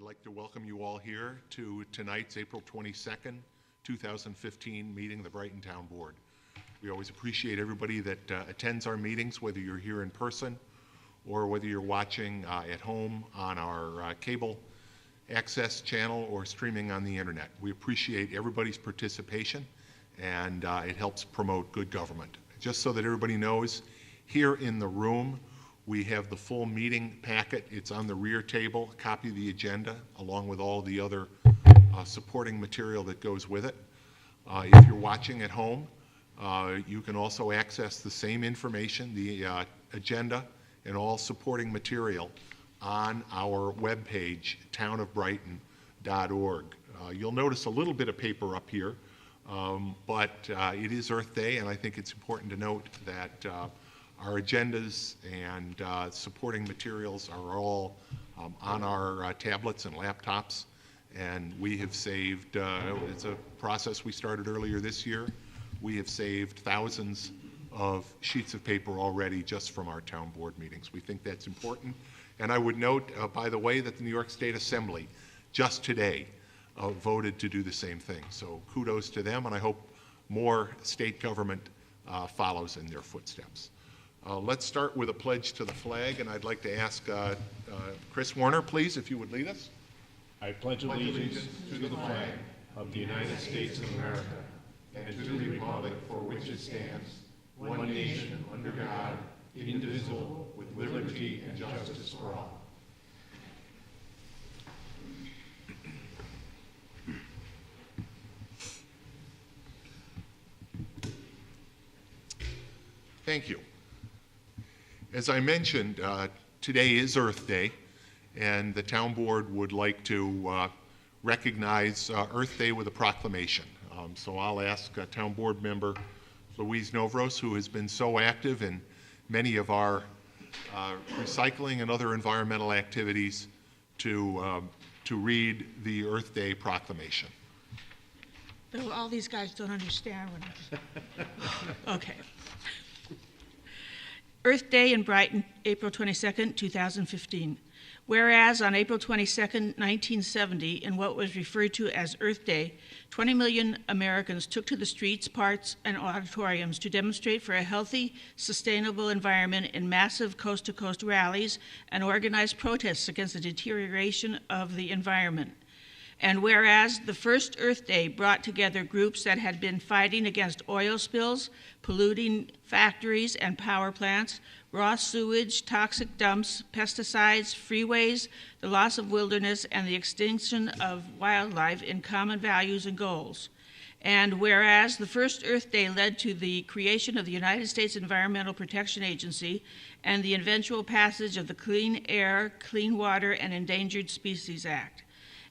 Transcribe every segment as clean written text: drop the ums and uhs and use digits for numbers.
like to welcome you all here to tonight's April 22nd, 2015 meeting of the Brighton Town Board. We always appreciate everybody that attends our meetings, whether you're here in person or whether you're watching at home on our cable access channel or streaming on the internet. We appreciate everybody's participation, and it helps promote good government. Just so that everybody knows, here in the room, we have the full meeting packet. It's on the rear table, a copy of the agenda, along with all the other supporting material that goes with it. If you're watching at home, you can also access the same information, the agenda, and all supporting material on our webpage, townofbrighton.org. You'll notice a little bit of paper up here, but it is Earth Day, and I think it's important to note that our agendas and supporting materials are all on our tablets and laptops, and we have saved, it's a process we started earlier this year, we have saved thousands of sheets of paper already just from our town board meetings. We think that's important. And I would note, by the way, that the New York State Assembly just today voted to do the same thing. So kudos to them, and I hope more state government follows in their footsteps. Let's start with a pledge to the flag, and I'd like to ask Chris Warner, please, if you would lead us. I pledge allegiance to the flag of the United States of America and to the republic for which it stands, one nation, under God, indivisible, with liberty and justice for all. Thank you. As I mentioned, today is Earth Day, and the town board would like to recognize Earth Day with a proclamation. So I'll ask town board member Louise Novros, who has been so active in many of our recycling and other environmental activities, to read the Earth Day proclamation. Though all these guys don't understand what I'm... Okay. Earth Day in Brighton, April 22nd, 2015. Whereas on April 22nd, 1970, in what was referred to as Earth Day, 20 million Americans took to the streets, parks, and auditoriums to demonstrate for a healthy, sustainable environment in massive coast-to-coast rallies and organized protests against the deterioration of the environment. And whereas the first Earth Day brought together groups that had been fighting against oil spills, polluting factories and power plants, raw sewage, toxic dumps, pesticides, freeways, the loss of wilderness, and the extinction of wildlife in common values and goals. And whereas the first Earth Day led to the creation of the United States Environmental Protection Agency and the eventual passage of the Clean Air, Clean Water, and Endangered Species Act.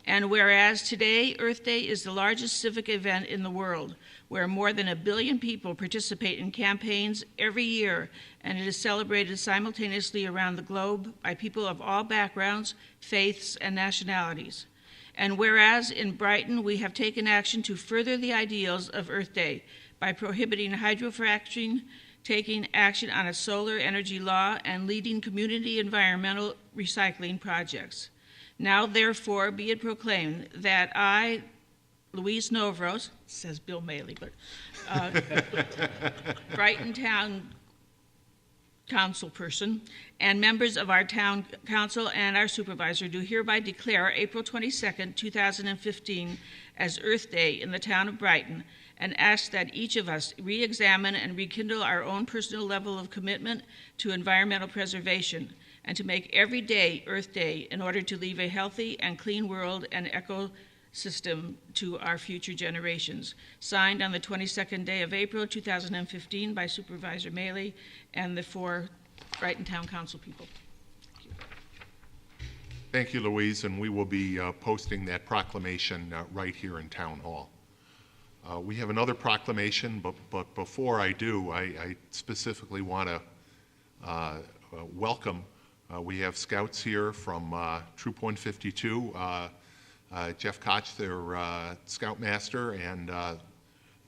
And whereas today, Earth Day is the largest civic event in the world, where more than 1 billion people participate in campaigns every year, and it is celebrated simultaneously around the globe by people of all backgrounds, faiths, and nationalities. And whereas in Brighton, we have taken action to further the ideals of Earth Day by prohibiting hydrofracturing, taking action on a solar energy law, and leading community environmental recycling projects. Now, therefore, be it proclaimed that I, Louise Novros, says Bill Maley, but Brighton Town Council person, and members of our town council and our supervisor do hereby declare April 22nd, 2015 as Earth Day in the town of Brighton, and ask that each of us re-examine and rekindle our own personal level of commitment to environmental preservation, and to make every day Earth Day in order to leave a healthy and clean world and ecosystem to our future generations. Signed on the 22nd day of April 2015 by Supervisor Maley and the 4 Brighton Town Council people. Thank you, Louise, and we will be posting that proclamation right here in Town Hall. We have another proclamation, but before I do, I specifically want to welcome. We have scouts here from Troop 152, Jeff Koch, their scoutmaster, and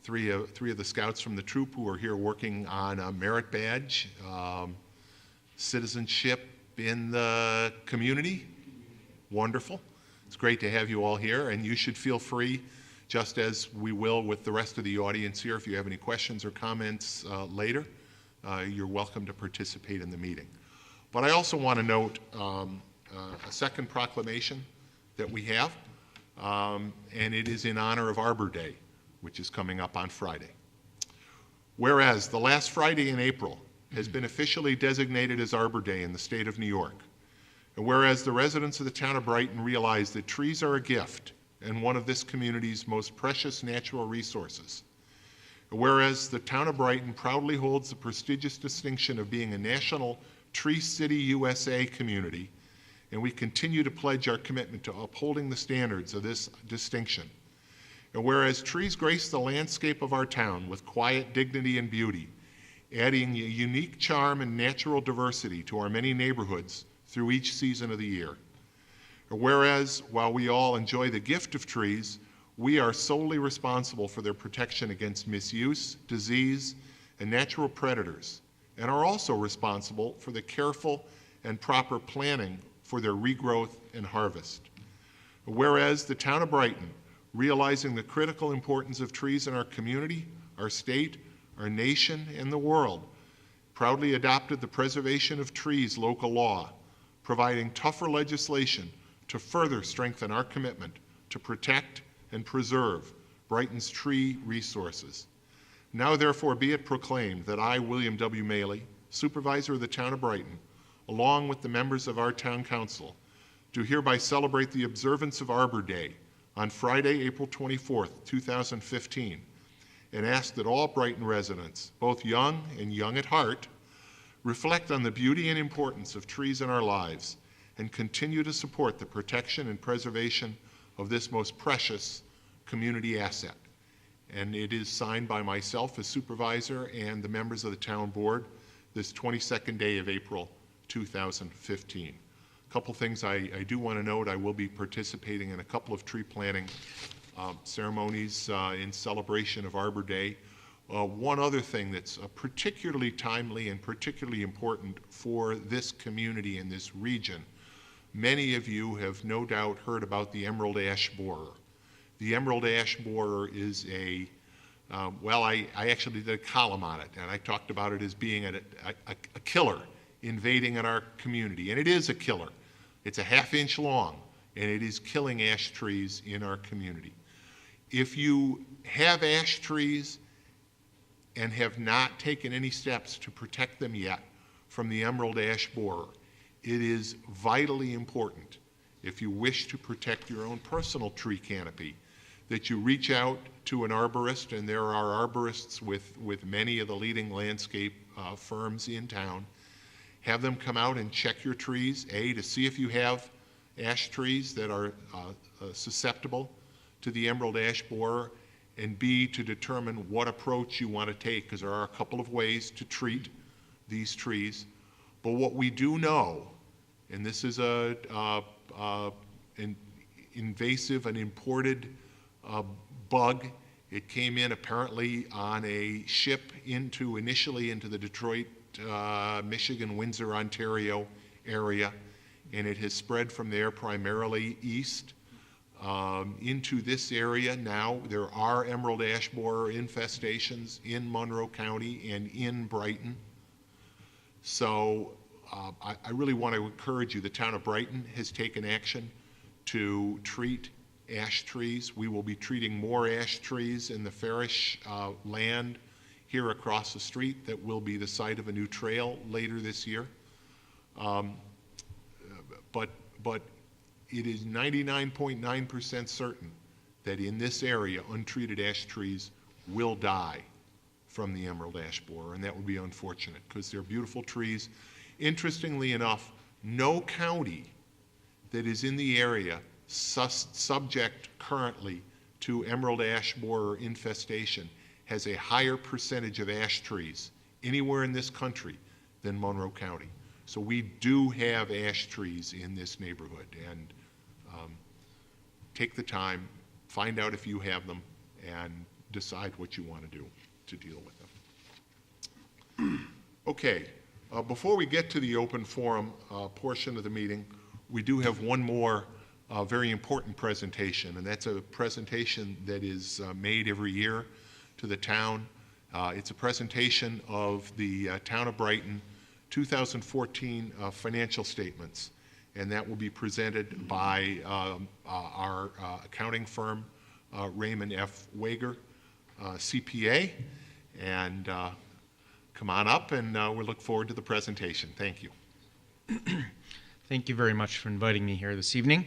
three of the scouts from the troop who are here working on a merit badge, citizenship in the community. Wonderful. It's great to have you all here, and you should feel free, just as we will with the rest of the audience here, if you have any questions or comments later, you're welcome to participate in the meeting. But I also want to note a second proclamation that we have, and it is in honor of Arbor Day, which is coming up on Friday. Whereas the last Friday in April has been officially designated as Arbor Day in the state of New York, and whereas the residents of the town of Brighton realize that trees are a gift and one of this community's most precious natural resources, and whereas the town of Brighton proudly holds the prestigious distinction of being a national Tree City USA community, and we continue to pledge our commitment to upholding the standards of this distinction. And whereas trees grace the landscape of our town with quiet dignity and beauty, adding a unique charm and natural diversity to our many neighborhoods through each season of the year. And whereas, while we all enjoy the gift of trees, we are solely responsible for their protection against misuse, disease, and natural predators, and are also responsible for the careful and proper planning for their regrowth and harvest. Whereas the town of Brighton, realizing the critical importance of trees in our community, our state, our nation, and the world, proudly adopted the Preservation of Trees local law, providing tougher legislation to further strengthen our commitment to protect and preserve Brighton's tree resources. Now therefore be it proclaimed that I, William W. Maley, Supervisor of the town of Brighton, along with the members of our town council, do hereby celebrate the observance of Arbor Day on Friday, April 24th, 2015, and ask that all Brighton residents, both young and young at heart, reflect on the beauty and importance of trees in our lives and continue to support the protection and preservation of this most precious community asset. And it is signed by myself as supervisor and the members of the town board this 22nd day of April 2015. A couple things I do want to note. I will be participating in a couple of tree planting ceremonies in celebration of Arbor Day. One other thing that's particularly timely and particularly important for this community in this region, many of you have no doubt heard about the emerald ash borer. The emerald ash borer is I actually did a column on it, and I talked about it as being a killer invading in our community, and it is a killer. It's a half-inch long, and it is killing ash trees in our community. If you have ash trees and have not taken any steps to protect them yet from the emerald ash borer, it is vitally important, if you wish to protect your own personal tree canopy, that you reach out to an arborist, and there are arborists with many of the leading landscape firms in town. Have them come out and check your trees, A, to see if you have ash trees that are susceptible to the emerald ash borer, and B, to determine what approach you want to take, because there are a couple of ways to treat these trees. But what we do know, and this is an invasive and imported bug. It came in apparently on a ship initially into the Detroit, Michigan, Windsor, Ontario area, and it has spread from there primarily east into this area. Now there are emerald ash borer infestations in Monroe County and in Brighton. So I really want to encourage you. The town of Brighton has taken action to treat ash trees. We will be treating more ash trees in the Farish land here across the street that will be the site of a new trail later this year. But it is 99.9% certain that in this area, untreated ash trees will die from the emerald ash borer, and that would be unfortunate because they're beautiful trees. Interestingly enough, no county that is in the area subject currently to emerald ash borer infestation has a higher percentage of ash trees anywhere in this country than Monroe County. So we do have ash trees in this neighborhood, and take the time, find out if you have them, and decide what you want to do to deal with them. Okay, before we get to the open forum portion of the meeting, we do have one more a very important presentation, and that's a presentation that is made every year to the town. It's a presentation of the Town of Brighton 2014 financial statements, and that will be presented by our accounting firm, Raymond F. Wager, CPA, and come on up, and we look forward to the presentation. Thank you. Thank you very much for inviting me here this evening.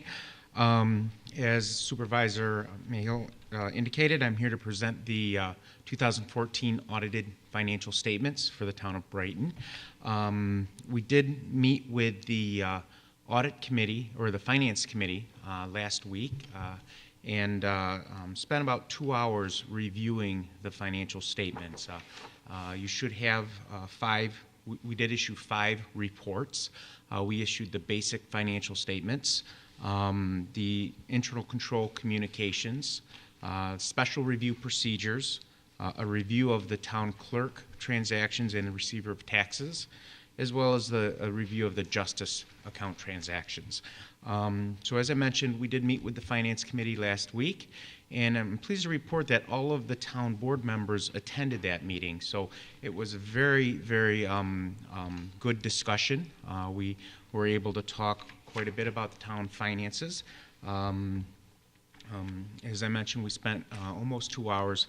As Supervisor Mahill indicated, I'm here to present the 2014 audited financial statements for the Town of Brighton. We did meet with the Audit Committee, or the Finance Committee, last week, and spent about 2 hours reviewing the financial statements. You should have we did issue 5 reports. We issued the basic financial statements, the internal control communications, special review procedures, a review of the town clerk transactions and the receiver of taxes, as well as a review of the justice account transactions. So as I mentioned, we did meet with the Finance Committee last week, and I'm pleased to report that all of the town board members attended that meeting. So it was a very, very good discussion. We were able to talk quite a bit about the town finances. As I mentioned, we spent almost 2 hours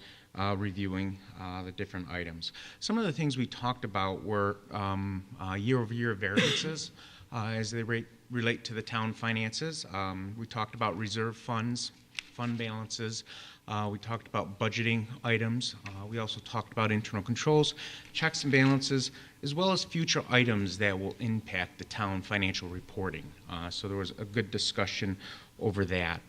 reviewing the different items. Some of the things we talked about were year-over-year variances as they relate to the town finances. We talked about reserve funds, fund balances. We talked about budgeting items. We also talked about internal controls, checks and balances, as well as future items that will impact the town financial reporting. So there was a good discussion over that.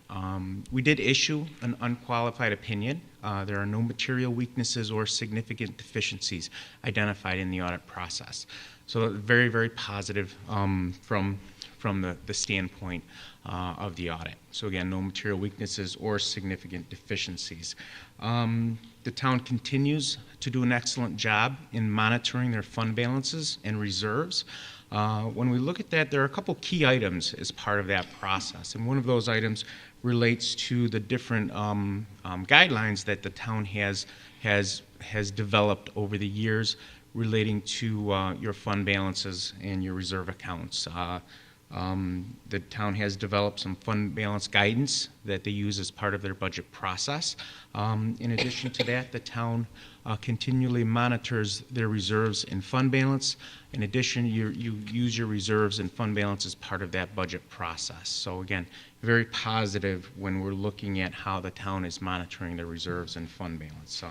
We did issue an unqualified opinion. There are no material weaknesses or significant deficiencies identified in the audit process. So very, very positive from the standpoint of the audit. So again, no material weaknesses or significant deficiencies. The town continues to do an excellent job in monitoring their fund balances and reserves. When we look at that, there are a couple key items as part of that process, and one of those items relates to the different guidelines that the town has developed over the years relating to your fund balances and your reserve accounts. The town has developed some fund balance guidance that they use as part of their budget process. In addition to that, the town continually monitors their reserves and fund balance. In addition, you use your reserves and fund balance as part of that budget process. So again, very positive when we're looking at how the town is monitoring their reserves and fund balance.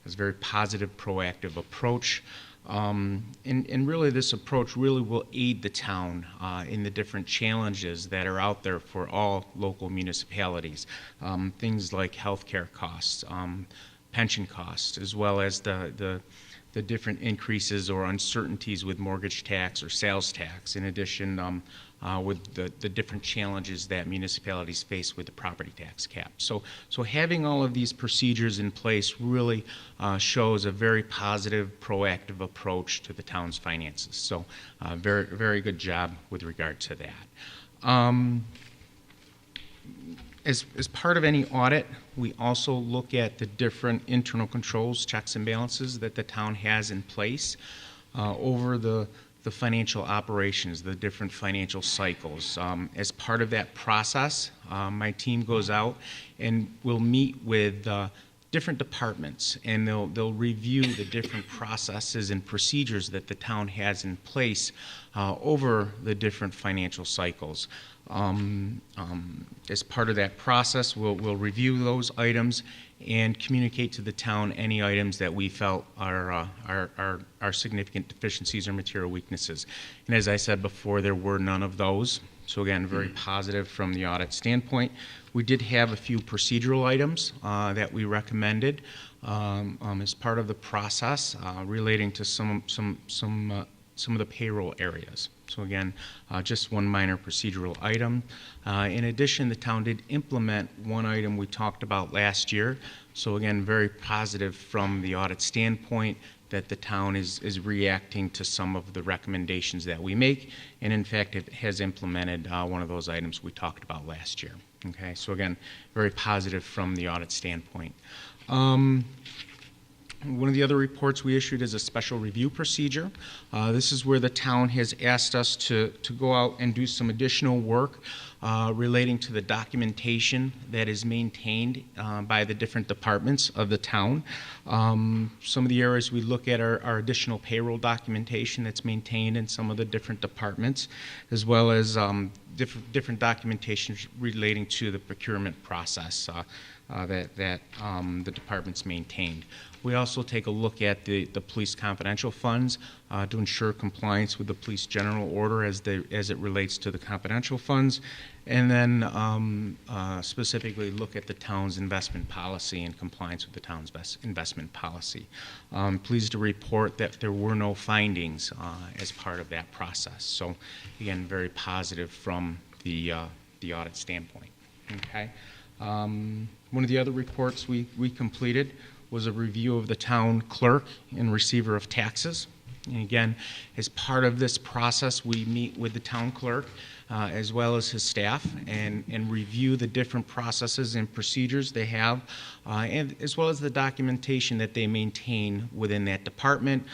It's a very positive, proactive approach. And really this approach really will aid the town in the different challenges that are out there for all local municipalities. Things like healthcare costs, pension costs, as well as the different increases or uncertainties with mortgage tax or sales tax, in addition with the different challenges that municipalities face with the property tax cap. So having all of these procedures in place really shows a very positive, proactive approach to the town's finances. So very, very good job with regard to that. As part of any audit, we also look at the different internal controls, checks and balances that the town has in place over the financial operations, the different financial cycles. As part of that process, my team goes out and will meet with different departments, and they'll review the different processes and procedures that the town has in place over the different financial cycles. As part of that process, we'll review those items and communicate to the town any items that we felt are significant deficiencies or material weaknesses. And as I said before, there were none of those. So again, very positive from the audit standpoint. We did have a few procedural items that we recommended as part of the process relating to some some of the payroll areas. So again, just one minor procedural item. In addition, the town did implement one item we talked about last year. So again, very positive from the audit standpoint that the town is reacting to some of the recommendations that we make, and in fact, it has implemented one of those items we talked about last year. Okay, so again, very positive from the audit standpoint. One of the other reports we issued is a special review procedure. This is where the town has asked us to go out and do some additional work relating to the documentation that is maintained by the different departments of the town. Some of the areas we look at are additional payroll documentation that's maintained in some of the different departments, as well as different documentation relating to the procurement process that the departments maintained. We also take a look at the police confidential funds to ensure compliance with the police general order as it relates to the confidential funds, and then specifically look at the town's investment policy and compliance with the town's investment policy. Pleased to report that there were no findings as part of that process. So again, very positive from the audit standpoint. Okay. One of the other reports we completed was a review of the town clerk and receiver of taxes. And again, as part of this process, we meet with the town clerk as well as his staff and review the different processes and procedures they have, and as well as the documentation that they maintain within that department.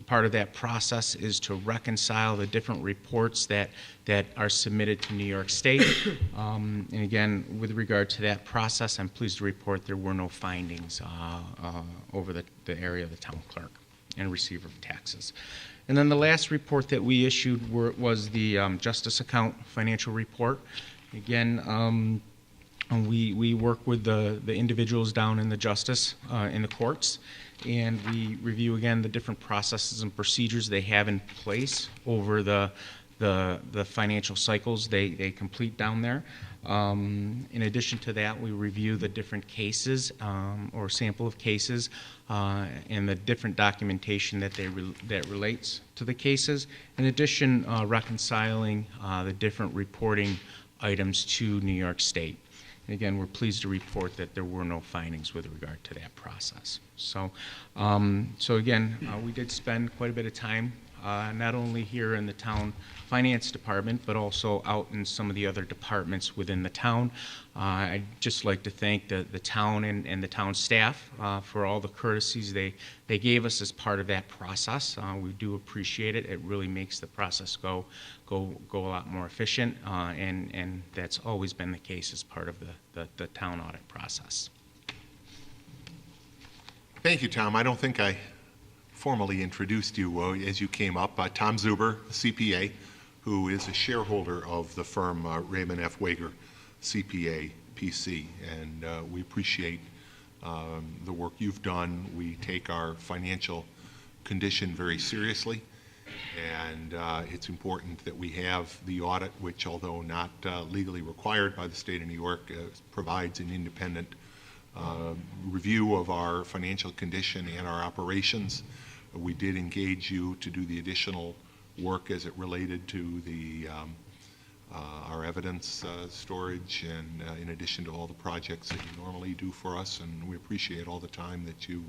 Part of that process is to reconcile the different reports that are submitted to New York State. And again, with regard to that process, I'm pleased to report there were no findings over the area of the town clerk and receiver of taxes. And then the last report that we issued was the Justice Account Financial Report. Again, we work with the individuals down in the justice, in the courts, and we review again the different processes and procedures they have in place over the financial cycles they complete down there. In addition to that, we review the different cases or sample of cases and the different documentation that relates to the cases. In addition, reconciling the different reporting items to New York State. And again, we're pleased to report that there were no findings with regard to that process. So, again, we did spend quite a bit of time, not only here in the town finance department, but also out in some of the other departments within the town. I'd just like to thank the town and the town staff for all the courtesies they gave us as part of that process. We do appreciate it. It really makes the process go a lot more efficient, and that's always been the case as part of the town audit process. Thank you, Tom. I don't think I formally introduced you as you came up. Tom Zuber, CPA, who is a shareholder of the firm Raymond F. Wager, CPA, PC, and we appreciate the work you've done. We take our financial condition very seriously, and it's important that we have the audit, which, although not legally required by the state of New York, provides an independent review of our financial condition and our operations. We did engage you to do the additional work as it related to the our evidence storage, and in addition to all the projects that you normally do for us, and we appreciate all the time that you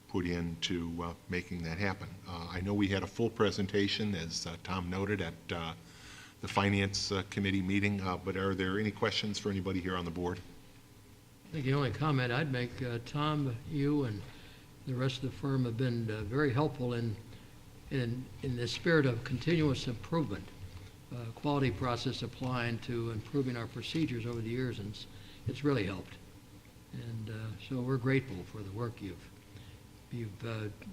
put into making that happen. I know we had a full presentation, as Tom noted, at the Finance Committee meeting, but are there any questions for anybody here on the board? I think the only comment I'd make, Tom, you and the rest of the firm have been very helpful in the spirit of continuous improvement, quality process applying to improving our procedures over the years, and it's really helped. And so we're grateful for the work you've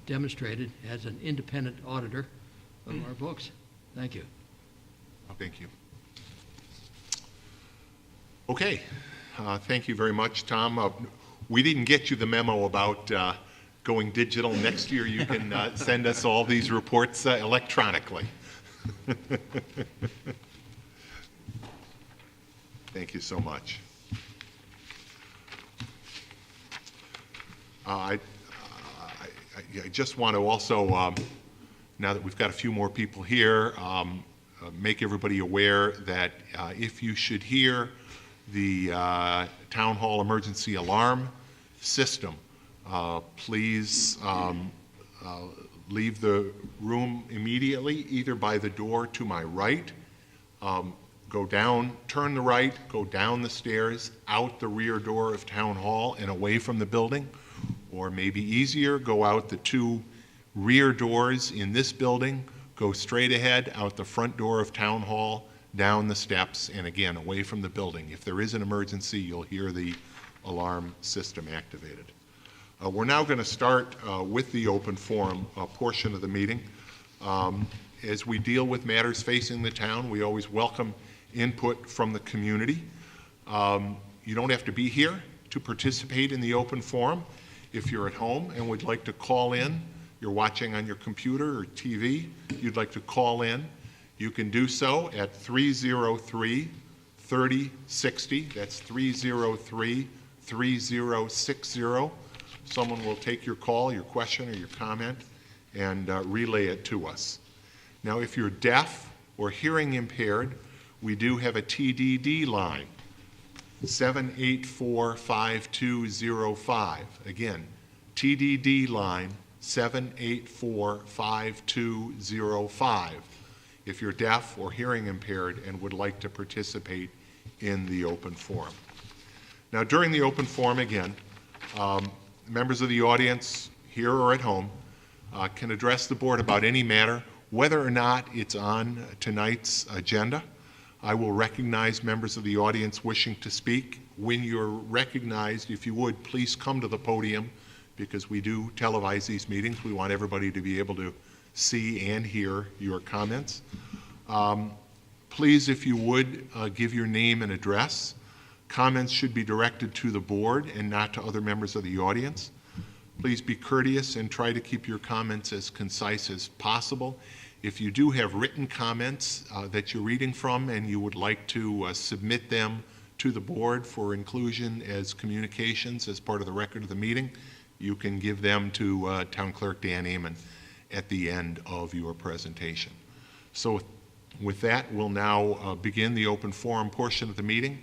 demonstrated as an independent auditor of our books. Thank you. Thank you. Okay. Thank you very much, Tom. We didn't get you the memo about going digital. Next year you can send us all these reports electronically. Thank you so much. I just want to also now that we've got a few more people here, make everybody aware that if you should hear the town hall emergency alarm system, please leave the room immediately, either by the door to my right, go down, turn the right, go down the stairs, out the rear door of town hall and away from the building, or maybe easier, go out the two rear doors in this building, go straight ahead out the front door of town hall, down the steps, and again, away from the building. If there is an emergency, you'll hear the alarm system activated. We're now going to start with the open forum portion of the meeting. As we deal with matters facing the town, we always welcome input from the community. You don't have to be here to participate in the open forum. If you're at home and would like to call in, you're watching on your computer or TV, you'd like to call in, you can do so at 303-3060. That's 303-3060. Someone will take your call, your question, or your comment and relay it to us. Now, if you're deaf or hearing impaired, we do have a TDD line, 784-5205. Again, TDD line 784-5205 if you're deaf or hearing impaired and would like to participate in the open forum. Now, during the open forum, again, members of the audience here or at home can address the board about any matter, whether or not it's on tonight's agenda. I will recognize members of the audience wishing to speak. When you're recognized, if you would, please come to the podium, because we do televise these meetings. We want everybody to be able to see and hear your comments. Please, if you would, give your name and address. Comments should be directed to the board and not to other members of the audience. Please be courteous and try to keep your comments as concise as possible. If you do have written comments that you're reading from and you would like to submit them to the board for inclusion as communications as part of the record of the meeting, you can give them to Town Clerk Dan Amon at the end of your presentation. So with that, we'll now begin the open forum portion of the meeting.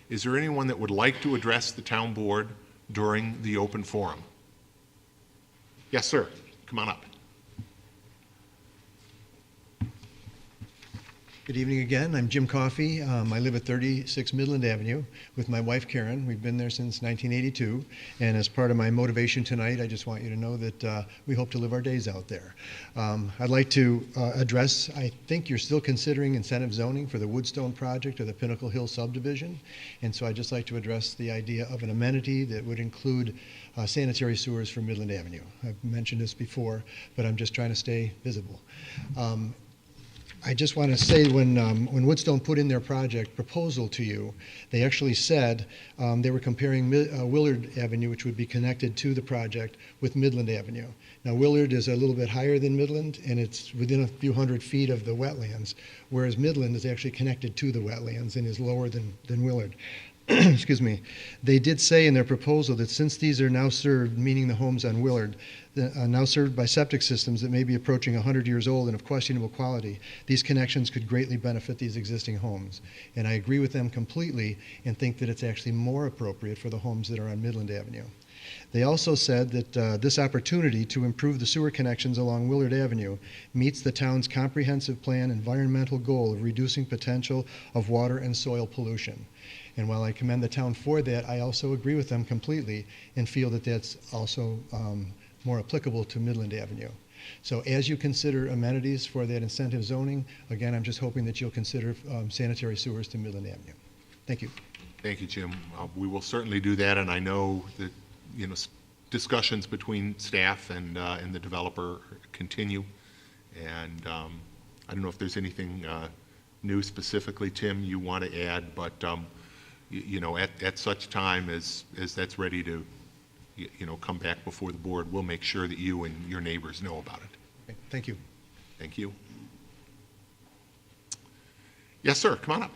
Is there anyone that would like to address the town board during the open forum? Yes, sir. Come on up. Good evening again. I'm Jim Coffey. I live at 36 Midland Avenue with my wife Karen. We've been there since 1982, and as part of my motivation tonight, I just want you to know that we hope to live our days out there. I'd like to address, I think you're still considering incentive zoning for the Woodstone project or the Pinnacle Hill subdivision, and so I'd just like to address the idea of an amenity that would include sanitary sewers for Midland Avenue. I've mentioned this before, but I'm just trying to stay visible. I just want to say when Woodstone put in their project proposal to you, they actually said they were comparing Willard Avenue, which would be connected to the project, with Midland Avenue. Now, Willard is a little bit higher than Midland, and it's within a few hundred feet of the wetlands, whereas Midland is actually connected to the wetlands and is lower than Willard. Excuse me. They did say in their proposal that since these are now served, meaning the homes on Willard, now served by septic systems that may be approaching 100 years old and of questionable quality, these connections could greatly benefit these existing homes. And I agree with them completely and think that it's actually more appropriate for the homes that are on Midland Avenue. They also said that this opportunity to improve the sewer connections along Willard Avenue meets the town's comprehensive plan environmental goal of reducing potential of water and soil pollution. And while I commend the town for that, I also agree with them completely and feel that that's also more applicable to Midland Avenue. So as you consider amenities for that incentive zoning, again, I'm just hoping that you'll consider sanitary sewers to Midland Avenue. Thank you. Thank you, Jim. We will certainly do that, and I know that discussions between staff and the developer continue. And I don't know if there's anything new specifically, Tim, you want to add, but at such time as that's ready to come back before the board, we'll make sure that you and your neighbors know about it. Okay, thank you. Thank you. Yes, sir. Come on up.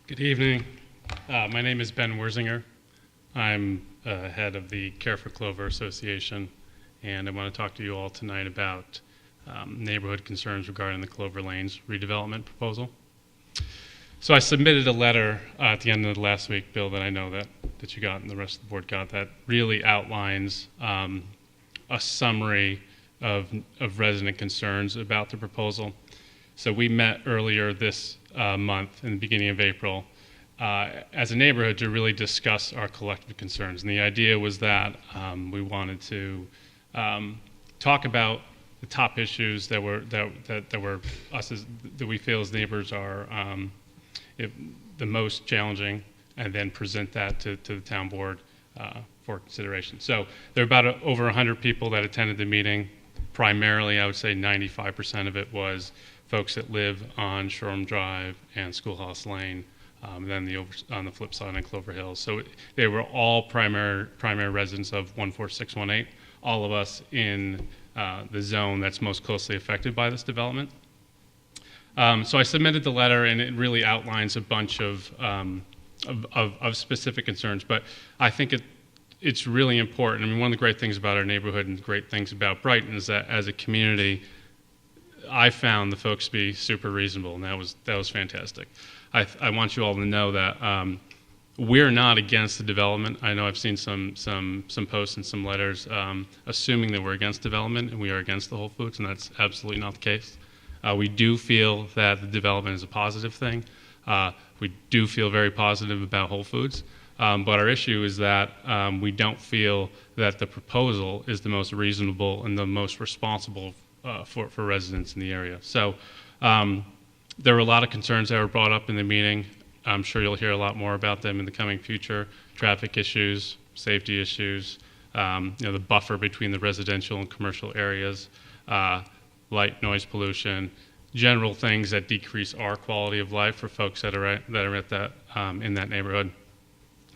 Good evening. My name is Ben Wersinger. I'm head of the Care for Clover Association, and I want to talk to you all tonight about neighborhood concerns regarding the Clover Lanes redevelopment proposal. So I submitted a letter at the end of the last week, Bill, that I know that you got and the rest of the board got, that really outlines a summary of resident concerns about the proposal. So we met earlier this month, in the beginning of April, as a neighborhood to really discuss our collective concerns. And the idea was that we wanted to talk about the top issues that we feel as neighbors are the most challenging, and then present that to the town board for consideration. So there are about over 100 people that attended the meeting. Primarily, I would say 95% of it was folks that live on Shoreham Drive and Schoolhouse Lane, then on the flip side on Clover Hills. So they were all primary residents of 14618, all of us in the zone that's most closely affected by this development. So I submitted the letter, and it really outlines a bunch of specific concerns, but I think it's really important. I mean, one of the great things about our neighborhood and the great things about Brighton is that as a community, I found the folks to be super reasonable, and that was fantastic. I want you all to know that we're not against the development. I know I've seen some posts and some letters assuming that we're against development and we are against the Whole Foods, and that's absolutely not the case. We do feel that the development is a positive thing. We do feel very positive about Whole Foods, but our issue is that we don't feel that the proposal is the most reasonable and the most responsible for residents in the area. So there were a lot of concerns that were brought up in the meeting. I'm sure you'll hear a lot more about them in the coming future. Traffic issues, safety issues, the buffer between the residential and commercial areas, light, noise pollution, general things that decrease our quality of life for folks that are at that in that neighborhood.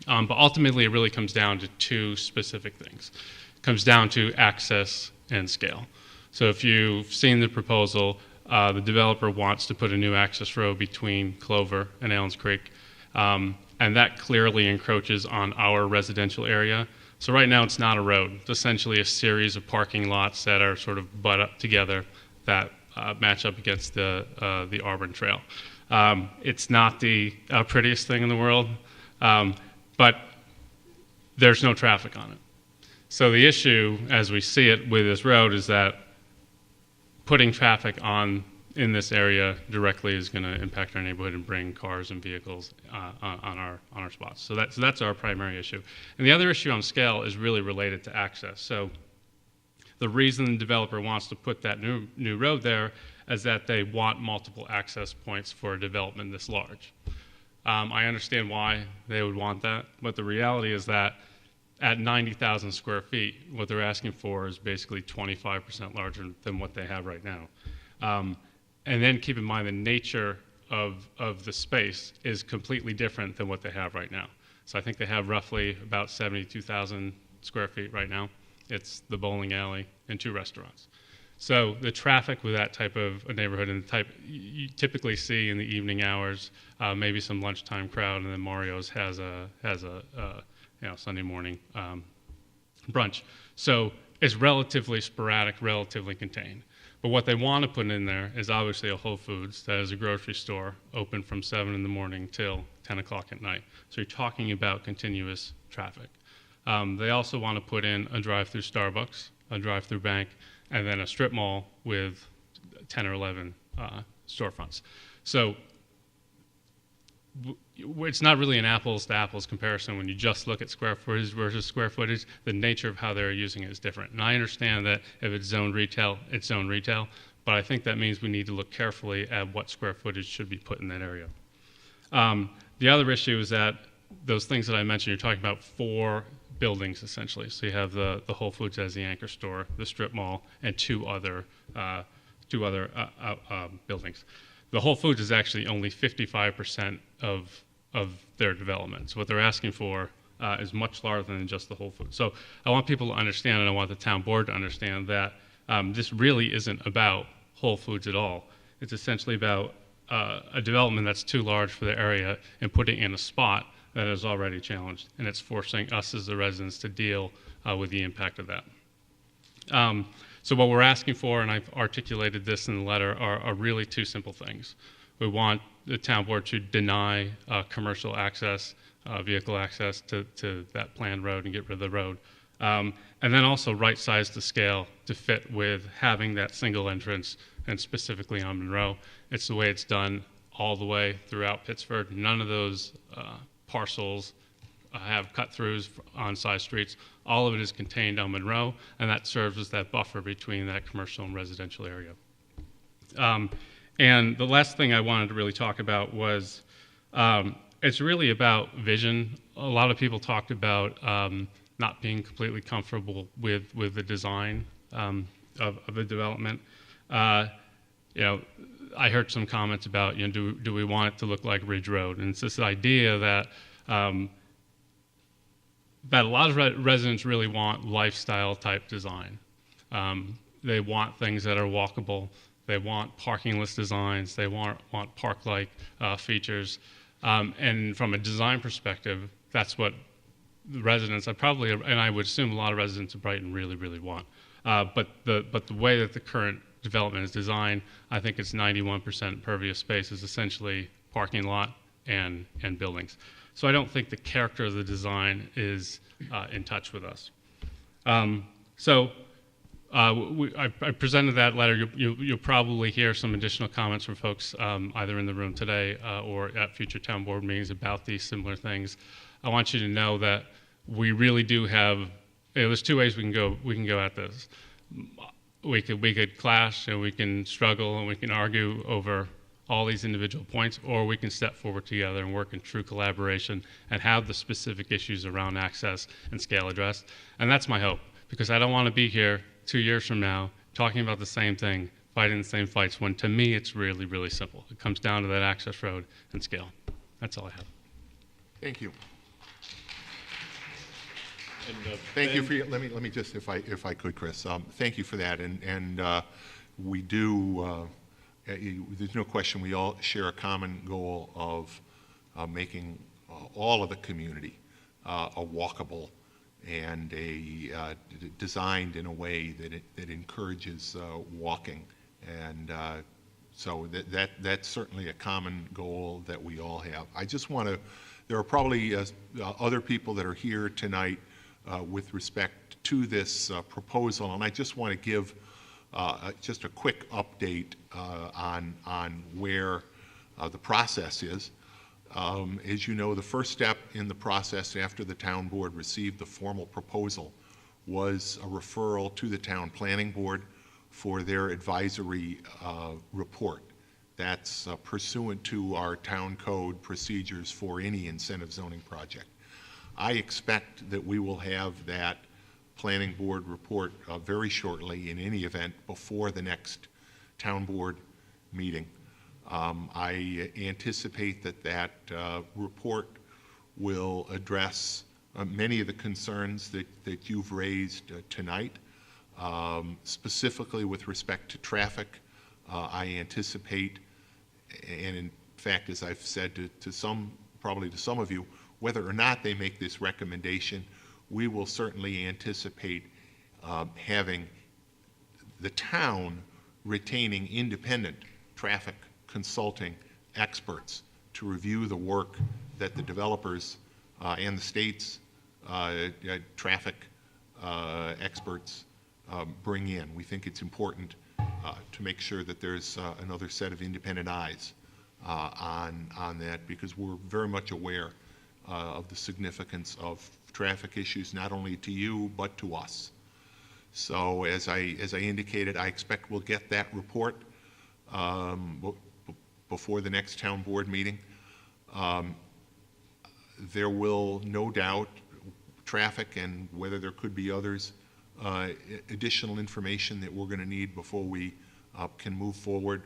But ultimately, it really comes down to two specific things. It comes down to access and scale. So if you've seen the proposal, the developer wants to put a new access road between Clover and Allens Creek, and that clearly encroaches on our residential area. So right now, it's not a road. It's essentially a series of parking lots that are sort of butt up together that match up against the Auburn Trail. It's not the prettiest thing in the world, but there's no traffic on it. So the issue, as we see it with this road, is that putting traffic in this area directly is going to impact our neighborhood and bring cars and vehicles on our spots. So that's our primary issue. And the other issue on scale is really related to access. So the reason the developer wants to put that new road there is that they want multiple access points for a development this large. I understand why they would want that, but the reality is that at 90,000 square feet, what they're asking for is basically 25% larger than what they have right now. And then keep in mind the nature of the space is completely different than what they have right now. So I think they have roughly about 72,000 square feet right now. It's the bowling alley and 2 restaurants. So the traffic with that type of a neighborhood and the type you typically see in the evening hours, maybe some lunchtime crowd, and then Mario's has a Sunday morning brunch. So it's relatively sporadic, relatively contained. But what they want to put in there is obviously a Whole Foods that is a grocery store open from 7 in the morning till 10 o'clock at night. So you're talking about continuous traffic. They also want to put in a drive-through Starbucks, a drive-through bank, and then a strip mall with 10 or 11 storefronts. So it's not really an apples-to-apples comparison when you just look at square footage versus square footage. The nature of how they're using it is different. And I understand that if it's zoned retail, it's zoned retail, but I think that means we need to look carefully at what square footage should be put in that area. The other issue is that those things that I mentioned, you're talking about 4 buildings essentially. So you have the Whole Foods as the anchor store, the strip mall, and two other buildings. The Whole Foods is actually only 55% of their development. So what they're asking for is much larger than just the Whole Foods. So I want people to understand, and I want the town board to understand that this really isn't about Whole Foods at all. It's essentially about a development that's too large for the area and putting in a spot that is already challenged, and it's forcing us as the residents to deal with the impact of that. So what we're asking for, and I've articulated this in the letter, are really two simple things. We want the town board to deny commercial access, vehicle access to that planned road and get rid of the road. And then also right-size the scale to fit with having that single entrance, and specifically on Monroe. It's the way it's done all the way throughout Pittsford. None of those parcels have cut-throughs on side streets. All of it is contained on Monroe, and that serves as that buffer between that commercial and residential area. And the last thing I wanted to really talk about was it's really about vision. A lot of people talked about not being completely comfortable with the design of the development. I heard some comments about, do we want it to look like Ridge Road? And it's this idea that a lot of residents really want lifestyle type design. They want things that are walkable. They want parkingless designs. They want park-like features. And from a design perspective, that's what the residents, and I would assume a lot of residents of Brighton really, really want. But the way that the current development is designed, I think it's 91% impervious space is essentially parking lot and buildings. So I don't think the character of the design is in touch with us. I presented that letter. You'll probably hear some additional comments from folks either in the room today or at future town board meetings about these similar things. I want you to know that we really do have. There's two ways we can go at this. We could clash and we can struggle and we can argue over all these individual points, or we can step forward together and work in true collaboration and have the specific issues around access and scale addressed. And that's my hope, because I don't want to be here 2 years from now talking about the same thing, fighting the same fights, when to me it's really, really simple. It comes down to that access road and scale. That's all I have. Thank you. And, Thank you for your, let me just, if I could, Chris, thank you for that. And we do, there's no question we all share a common goal of making all of the community a walkable and designed in a way that encourages walking. And so that's certainly a common goal that we all have. I just want to, there are probably other people that are here tonight with respect to this proposal, and I just want to give just a quick update on where the process is. As you know, the first step in the process after the town board received the formal proposal was a referral to the town planning board for their advisory report. That's pursuant to our town code procedures for any incentive zoning project. I expect that we will have that planning board report very shortly, in any event, before the next town board meeting. I anticipate that report will address many of the concerns that you've raised tonight, specifically with respect to traffic. I anticipate, and in fact, as I've said to some, probably to some of you, whether or not they make this recommendation, we will certainly anticipate having the town retaining independent traffic consulting experts to review the work that the developers and the state's traffic experts bring in. We think it's important to make sure that there's another set of independent eyes on that, because we're very much aware of the significance of traffic issues, not only to you, but to us. So as I indicated, I expect we'll get that report before the next town board meeting. There will no doubt traffic, and whether there could be others, additional information that we're going to need before we can move forward,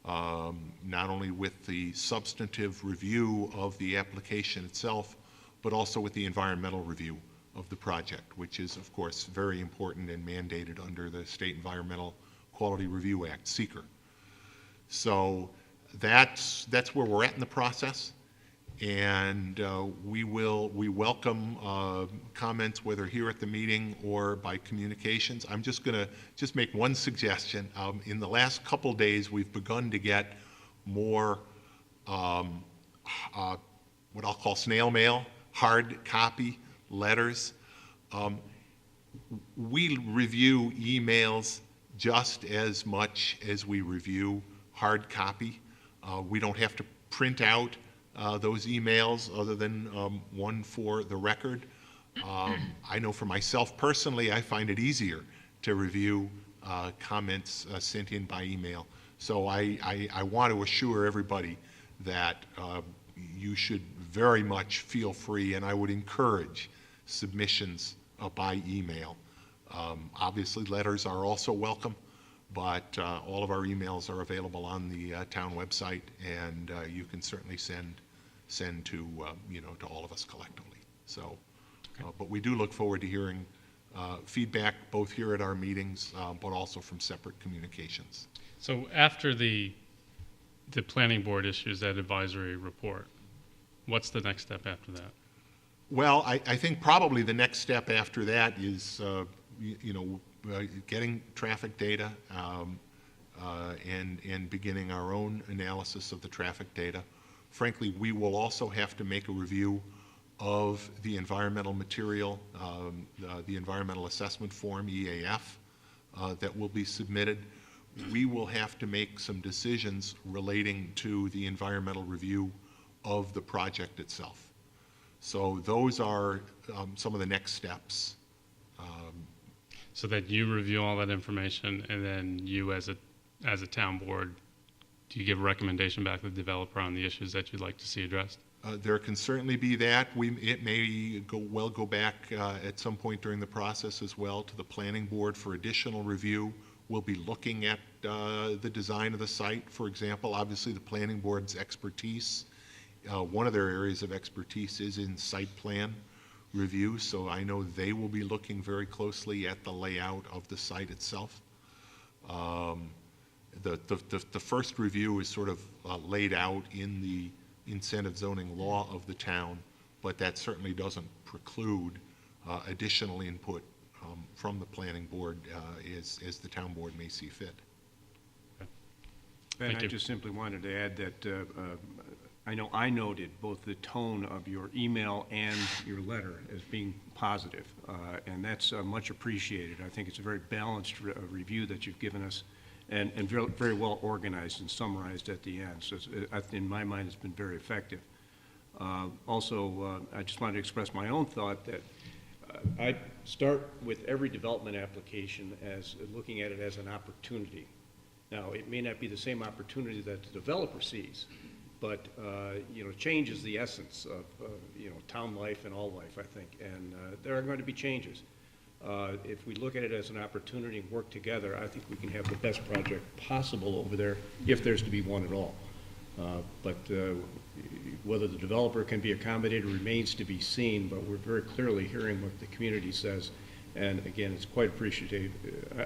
not only with the substantive review of the application itself, but also with the environmental review of the project, which is, of course, very important and mandated under the State Environmental Quality Review Act, SEQR. So that's where we're at in the process. And we welcome comments, whether here at the meeting or by communications. I'm just going to make one suggestion. In the last couple days, we've begun to get more what I'll call snail mail, hard copy letters. We review emails just as much as we review hard copy. We don't have to print out those emails other than one for the record. I know for myself personally, I find it easier to review comments sent in by email. So I want to assure everybody that you should very much feel free, and I would encourage submissions by email. Obviously, letters are also welcome, but all of our emails are available on the town website, and you can certainly send to to all of us collectively. So, but we do look forward to hearing feedback both here at our meetings, but also from separate communications. So after the planning board issues that advisory report, what's the next step after that? Well, I think probably the next step after that is, getting traffic data and beginning our own analysis of the traffic data. Frankly, we will also have to make a review of the environmental material, the environmental assessment form, EAF, that will be submitted. We will have to make some decisions relating to the environmental review of the project itself. So those are some of the next steps. So that you review all that information, and then you as a town board, do you give a recommendation back to the developer on the issues that you'd like to see addressed? There can certainly be that. It may go back at some point during the process as well to the planning board for additional review. We'll be looking at the design of the site, for example. Obviously, the planning board's expertise, one of their areas of expertise is in site plan review, so I know they will be looking very closely at the layout of the site itself. The first review is sort of laid out in the incentive zoning law of the town, but that certainly doesn't preclude additional input from the planning board as the town board may see fit. Ben, Thank I you. just simply wanted to add that I know I noted both the tone of your email and your letter as being positive, and that's much appreciated. I think it's a very balanced review that you've given us, and very, very well organized and summarized at the end. So in my mind, it's been very effective. Also, I just wanted to express my own thought that I start with every development application as looking at it as an opportunity. Now, it may not be the same opportunity that the developer sees, but change is the essence of town life and all life, I think, and there are going to be changes. If we look at it as an opportunity and work together, I think we can have the best project possible over there, if there's to be one at all. But whether the developer can be accommodated remains to be seen, but we're very clearly hearing what the community says. And again, it's quite appreciative.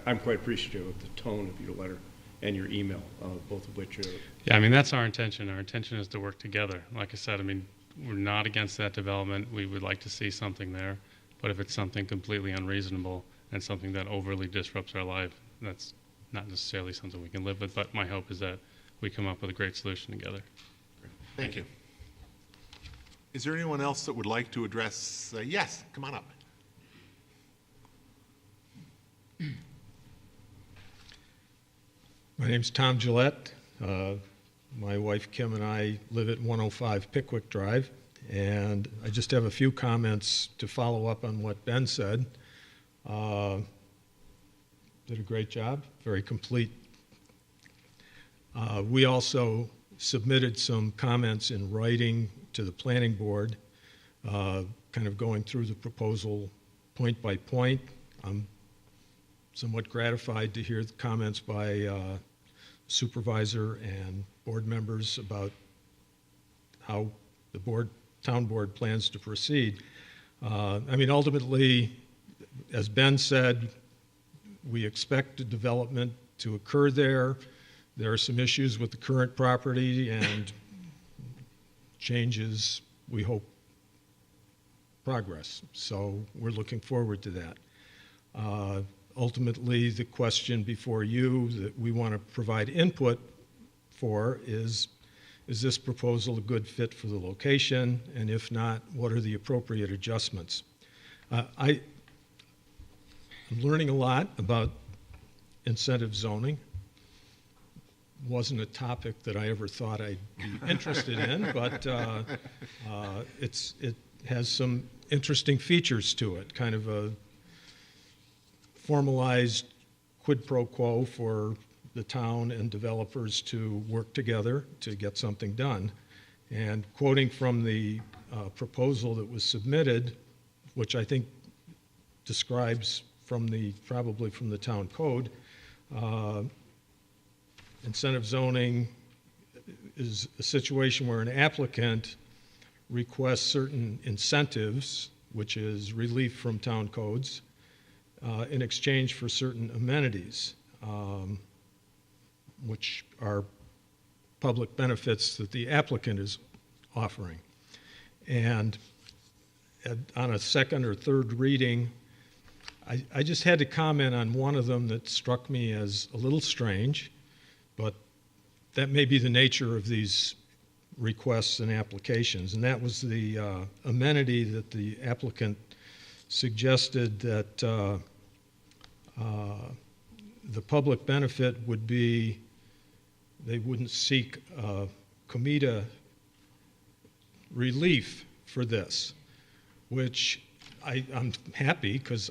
I'm quite appreciative of the tone of your letter and your email, both of which are... Yeah, I mean, that's our intention. Our intention is to work together. Like I said, I mean, we're not against that development. We would like to see something there. But if it's something completely unreasonable and something that overly disrupts our life, that's not necessarily something we can live with. But my hope is that we come up with a great solution together. Thank you. Is there anyone else that would like to address? Yes, come on up. My name's Tom Gillette. My wife Kim and I live at 105 Pickwick Drive, and I just have a few comments to follow up on what Ben said. Did a great job, very complete. We also submitted some comments in writing to the planning board, kind of going through the proposal point by point. I'm somewhat gratified to hear the comments by supervisor and board members about how the town board plans to proceed. I mean, ultimately, as Ben said, we expect a development to occur there. There are some issues with the current property and changes, we hope, progress. So we're looking forward to that. Ultimately, the question before you that we want to provide input for is this proposal a good fit for the location? And if not, what are the appropriate adjustments? I'm learning a lot about incentive zoning. Wasn't a topic that I ever thought I'd be interested in, but it has some interesting features to it, kind of a formalized quid pro quo for the town and developers to work together to get something done. And quoting from the proposal that was submitted, which I think describes probably from the town code, incentive zoning is a situation where an applicant requests certain incentives, which is relief from town codes, in exchange for certain amenities, which are public benefits that the applicant is offering. And on a second or third reading, I just had to comment on one of them that struck me as a little strange, but that may be the nature of these requests and applications, and that was the amenity that the applicant suggested that the public benefit would be they wouldn't seek comita relief for this, which I'm happy because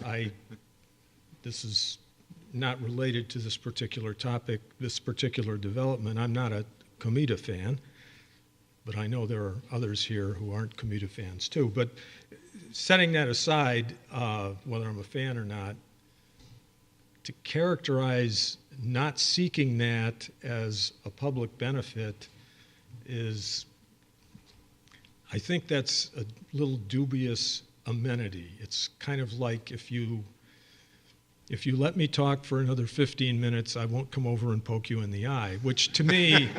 this is not related to this particular topic, this particular development. I'm not a comita fan, but I know there are others here who aren't comita fans too. But setting that aside, whether I'm a fan or not, to characterize not seeking that as a public benefit is, I think that's a little dubious amenity. It's kind of like if you let me talk for another 15 minutes, I won't come over and poke you in the eye, which to me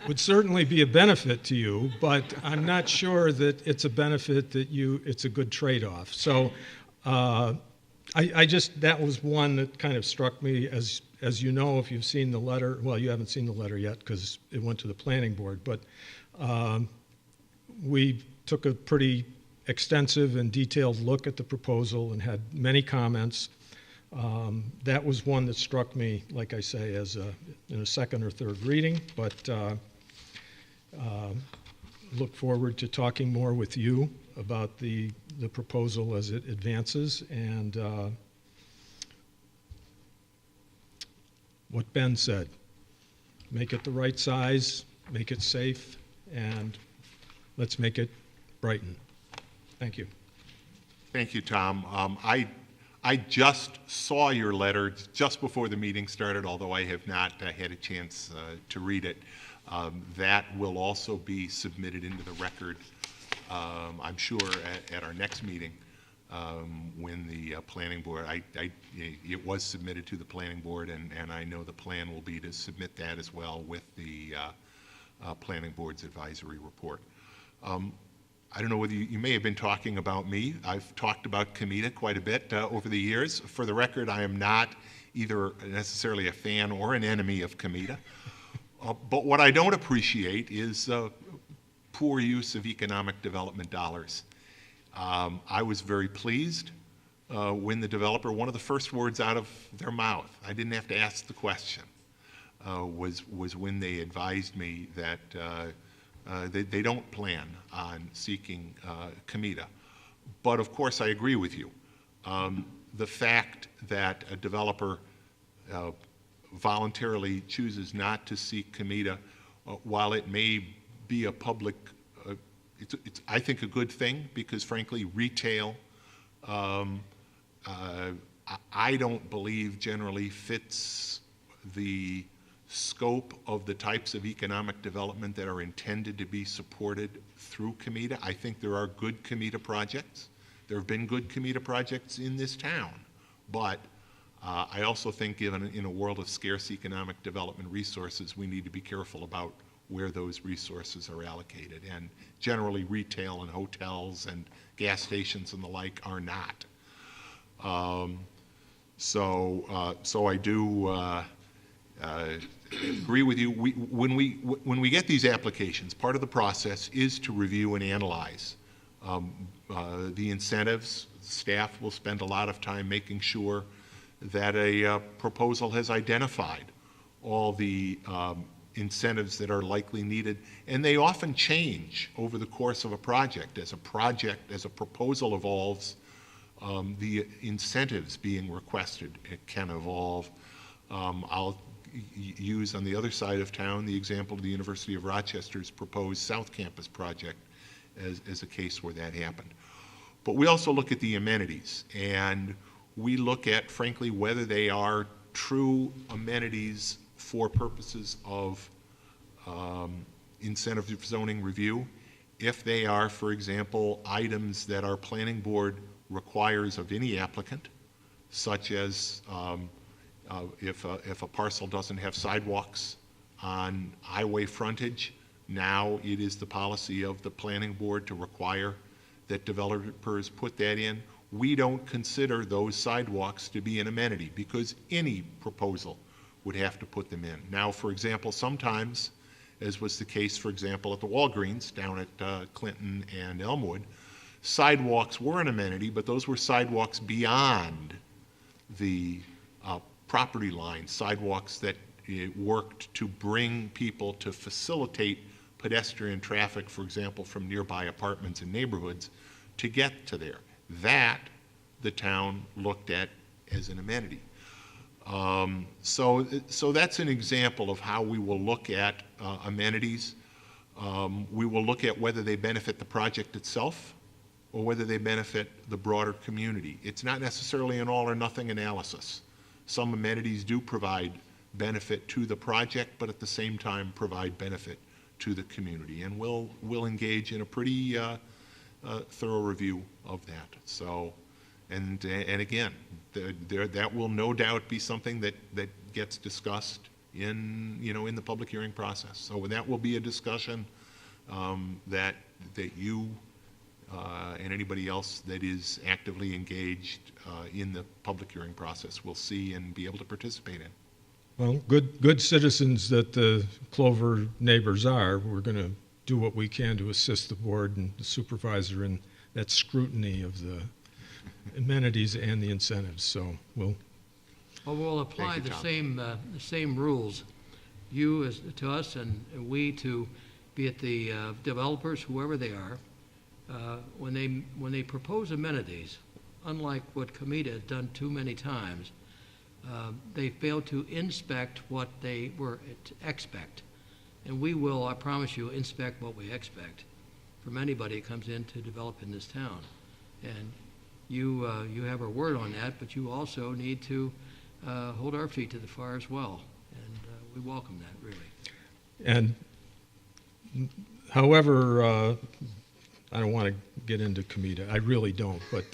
would certainly be a benefit to you, but I'm not sure that it's a benefit it's a good trade-off. So that was one that kind of struck me. As you know, if you've seen the letter, well, you haven't seen the letter yet because it went to the planning board, but we took a pretty extensive and detailed look at the proposal and had many comments. That was one that struck me, like I say, in a second or third reading, but look forward to talking more with you about the proposal as it advances, and what Ben said. Make it the right size, make it safe, and let's make it Brighton. Thank you. Thank you, Tom. I just saw your letter just before the meeting started, although I have not had a chance to read it. That will also be submitted into the record, I'm sure, at our next meeting when the planning board, it was submitted to the planning board, and I know the plan will be to submit that as well with the planning board's advisory report. I don't know whether you may have been talking about me. I've talked about comita quite a bit over the years. For the record, I am not either necessarily a fan or an enemy of comita. But what I don't appreciate is poor use of economic development dollars. I was very pleased when the developer, one of the first words out of their mouth, I didn't have to ask the question, was when they advised me that they don't plan on seeking comita. But of course, I agree with you. The fact that a developer voluntarily chooses not to seek comita, while it may be a public, it's I think a good thing, because frankly, retail, I don't believe generally fits the scope of the types of economic development that are intended to be supported through comita. I think there are good comita projects. There have been good comita projects in this town, but I also think, given in a world of scarce economic development resources, we need to be careful about where those resources are allocated. And generally, retail and hotels and gas stations and the like are not. So I do agree with you. When we get these applications, part of the process is to review and analyze the incentives. Staff will spend a lot of time making sure that a proposal has identified all the incentives that are likely needed, and they often change over the course of a project. As a proposal evolves, the incentives being requested, it can evolve. I'll use on the other side of town the example of the University of Rochester's proposed South Campus project as a case where that happened. But we also look at the amenities, and we look at, frankly, whether they are true amenities for purposes of incentive zoning review. If they are, for example, items that our planning board requires of any applicant, such as if a parcel doesn't have sidewalks on highway frontage, now it is the policy of the planning board to require that developers put that in. We don't consider those sidewalks to be an amenity because any proposal would have to put them in. Now, for example, sometimes, as was the case, for example, at the Walgreens down at Clinton and Elmwood, sidewalks were an amenity, but those were sidewalks beyond the property line, sidewalks that worked to bring people to facilitate pedestrian traffic, for example, from nearby apartments and neighborhoods to get to there. That the town looked at as an amenity. So that's an example of how we will look at amenities. We will look at whether they benefit the project itself or whether they benefit the broader community. It's not necessarily an all or nothing analysis. Some amenities do provide benefit to the project, but at the same time provide benefit to the community. And we'll engage in a pretty thorough review of that. So, and again, that will no doubt be something that gets discussed in the public hearing process. So that will be a discussion that you and anybody else that is actively engaged in the public hearing process will see and be able to participate in. Well, good citizens that the Clover neighbors are, we're going to do what we can to assist the board and the supervisor in that scrutiny of the amenities and the incentives. So we'll apply Thank you, the same rules, you to us and we to, be it the developers, whoever they are, when they propose amenities, unlike what Comita has done too many times, they fail to inspect what they were to expect. And we will, I promise you, inspect what we expect from anybody who comes in to develop in this town. And you have our word on that, but you also need to hold our feet to the fire as well. And we welcome that, really. And however, I don't want to get into Comita. I really don't, but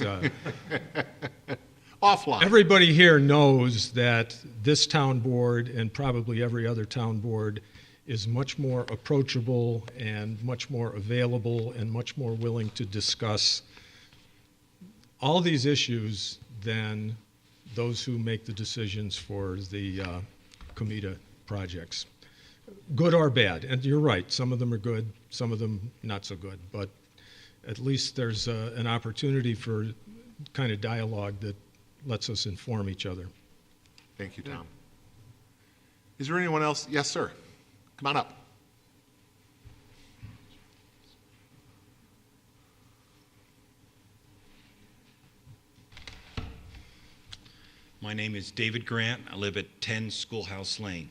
Offline. everybody here knows that this town board and probably every other town board is much more approachable and much more available and much more willing to discuss all these issues than those who make the decisions for the Comita projects. Good or bad, and you're right, some of them are good, some of them not so good, but at least there's an opportunity for kind of dialogue that lets us inform each other. Thank you, Tom. Is there anyone else? Yes, sir. Come on up. My name is David Grant. I live at 10 Schoolhouse Lane.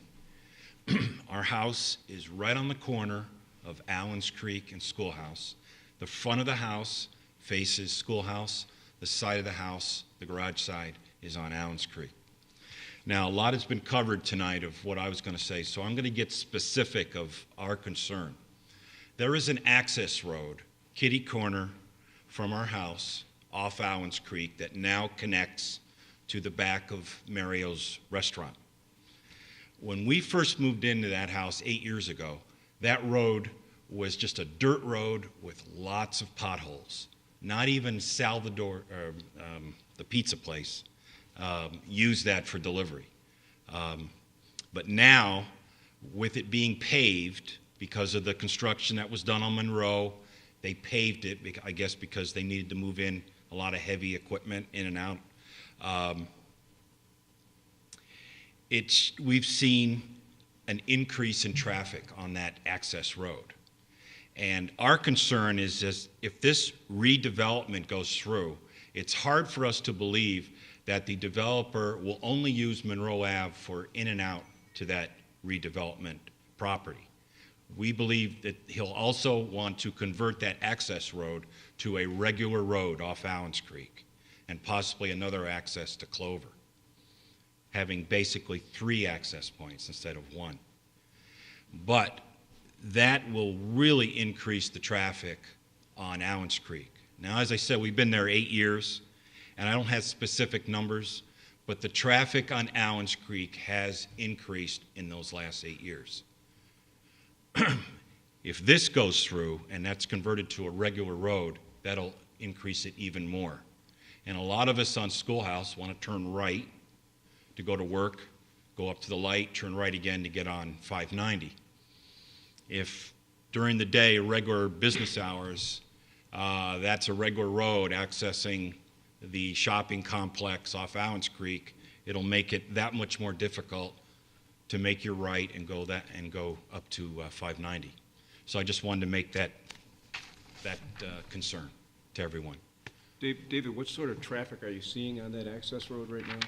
Our house is right on the corner of Allens Creek and Schoolhouse. The front of the house faces Schoolhouse. The side of the house, the garage side, is on Allens Creek. Now, a lot has been covered tonight of what I was going to say, so I'm going to get specific of our concern. There is an access road, kitty corner, from our house off Allens Creek that now connects to the back of Mario's restaurant. When we first moved into that house 8 years ago, That road was just a dirt road with lots of potholes. Not even Salvador, the pizza place, used that for delivery. But now, with it being paved, because of the construction that was done on Monroe, they paved it, I guess because they needed to move in a lot of heavy equipment in and out. We've seen an increase in traffic on that access road. And our concern is if this redevelopment goes through, it's hard for us to believe that the developer will only use Monroe Ave for in and out to that redevelopment property. We believe that he'll also want to convert that access road to a regular road off Allens Creek and possibly another access to Clover, having basically 3 access points instead of 1. But that will really increase the traffic on Allens Creek. Now, as I said, we've been there 8 years, and I don't have specific numbers, but the traffic on Allens Creek has increased in those last 8 years. If this goes through and that's converted to a regular road, that'll increase it even more. And a lot of us on Schoolhouse want to turn right to go to work, go up to the light, turn right again to get on 590. If during the day, regular business hours, that's a regular road accessing the shopping complex off Allens Creek, it'll make it that much more difficult to make your right and go up to 590. So I just wanted to make that concern to everyone. David, what sort of traffic are you seeing on that access road right now,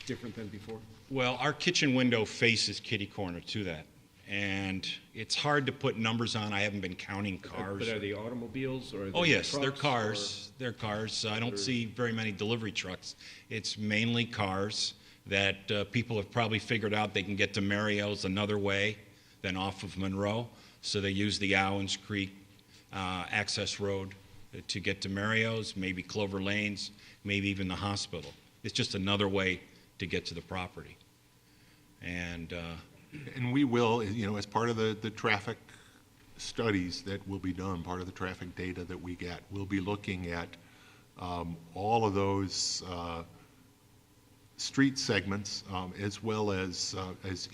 different than before? Well, our kitchen window faces kitty corner to that, and it's hard to put numbers on. I haven't been counting cars. But are they automobiles or are they Oh yes, trucks, they're cars. They're cars. I don't see very many delivery trucks. It's mainly cars that people have probably figured out they can get to Mario's another way than off of Monroe, so they use the Allens Creek access road to get to Mario's, maybe Clover Lanes, maybe even the hospital. It's just another way to get to the property. And we will, as part of the traffic studies that will be done, part of the traffic data that we get, we'll be looking at all of those street segments as well as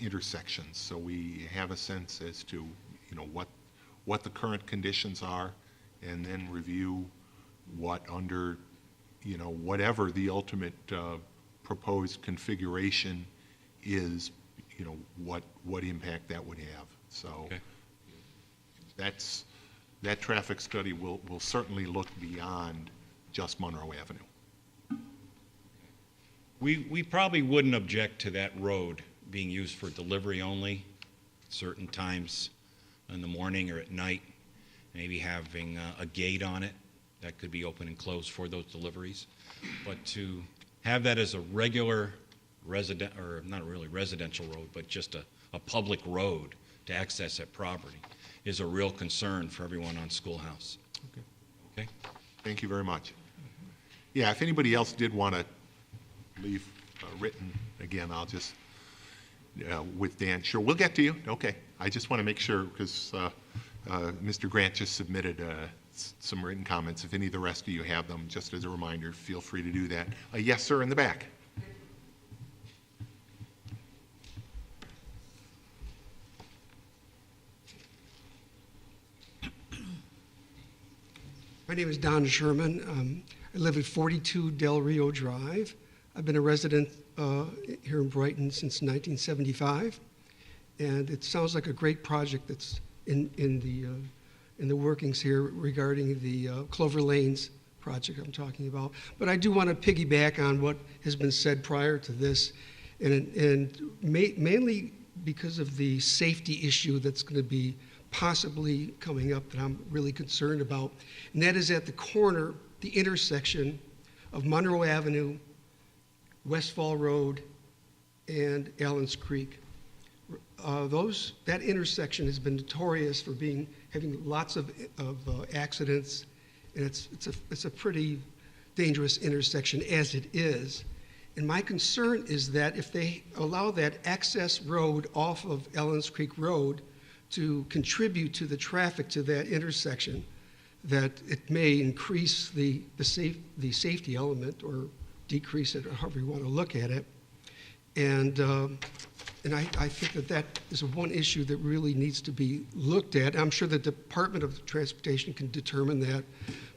intersections. So we have a sense as to, what the current conditions are, and then review what under, whatever the ultimate proposed configuration is, what impact that would have. So okay. that traffic study will certainly look beyond just Monroe Avenue. We probably wouldn't object to that road being used for delivery only, certain times in the morning or at night, maybe having a gate on it that could be open and closed for those deliveries. But to have that as a regular or not really residential road, but just a public road to access that property is a real concern for everyone on Schoolhouse. Okay? Thank you very much. Yeah, if anybody else did want to leave written, again, I'll just, with Dan, sure, we'll get to you. Okay. I just want to make sure, because Mr. Grant just submitted some written comments. If any of the rest of you have them, just as a reminder, feel free to do that. Yes, sir, in the back. My name is Don Sherman. I live at 42 Del Rio Drive. I've been a resident here in Brighton since 1975, and it sounds like a great project that's in the workings here regarding the Clover Lanes project I'm talking about. But I do want to piggyback on what has been said prior to this, and mainly because of the safety issue that's going to be possibly coming up that I'm really concerned about, and that is at the corner, the intersection of Monroe Avenue, Westfall Road, and Allens Creek. That intersection has been notorious for having lots of accidents, and it's a pretty dangerous intersection as it is. And my concern is that if they allow that access road off of Allens Creek Road to contribute to the traffic to that intersection, that it may increase the safety element or decrease it, or however you want to look at it. And I think that is one issue that really needs to be looked at. I'm sure the Department of Transportation can determine that,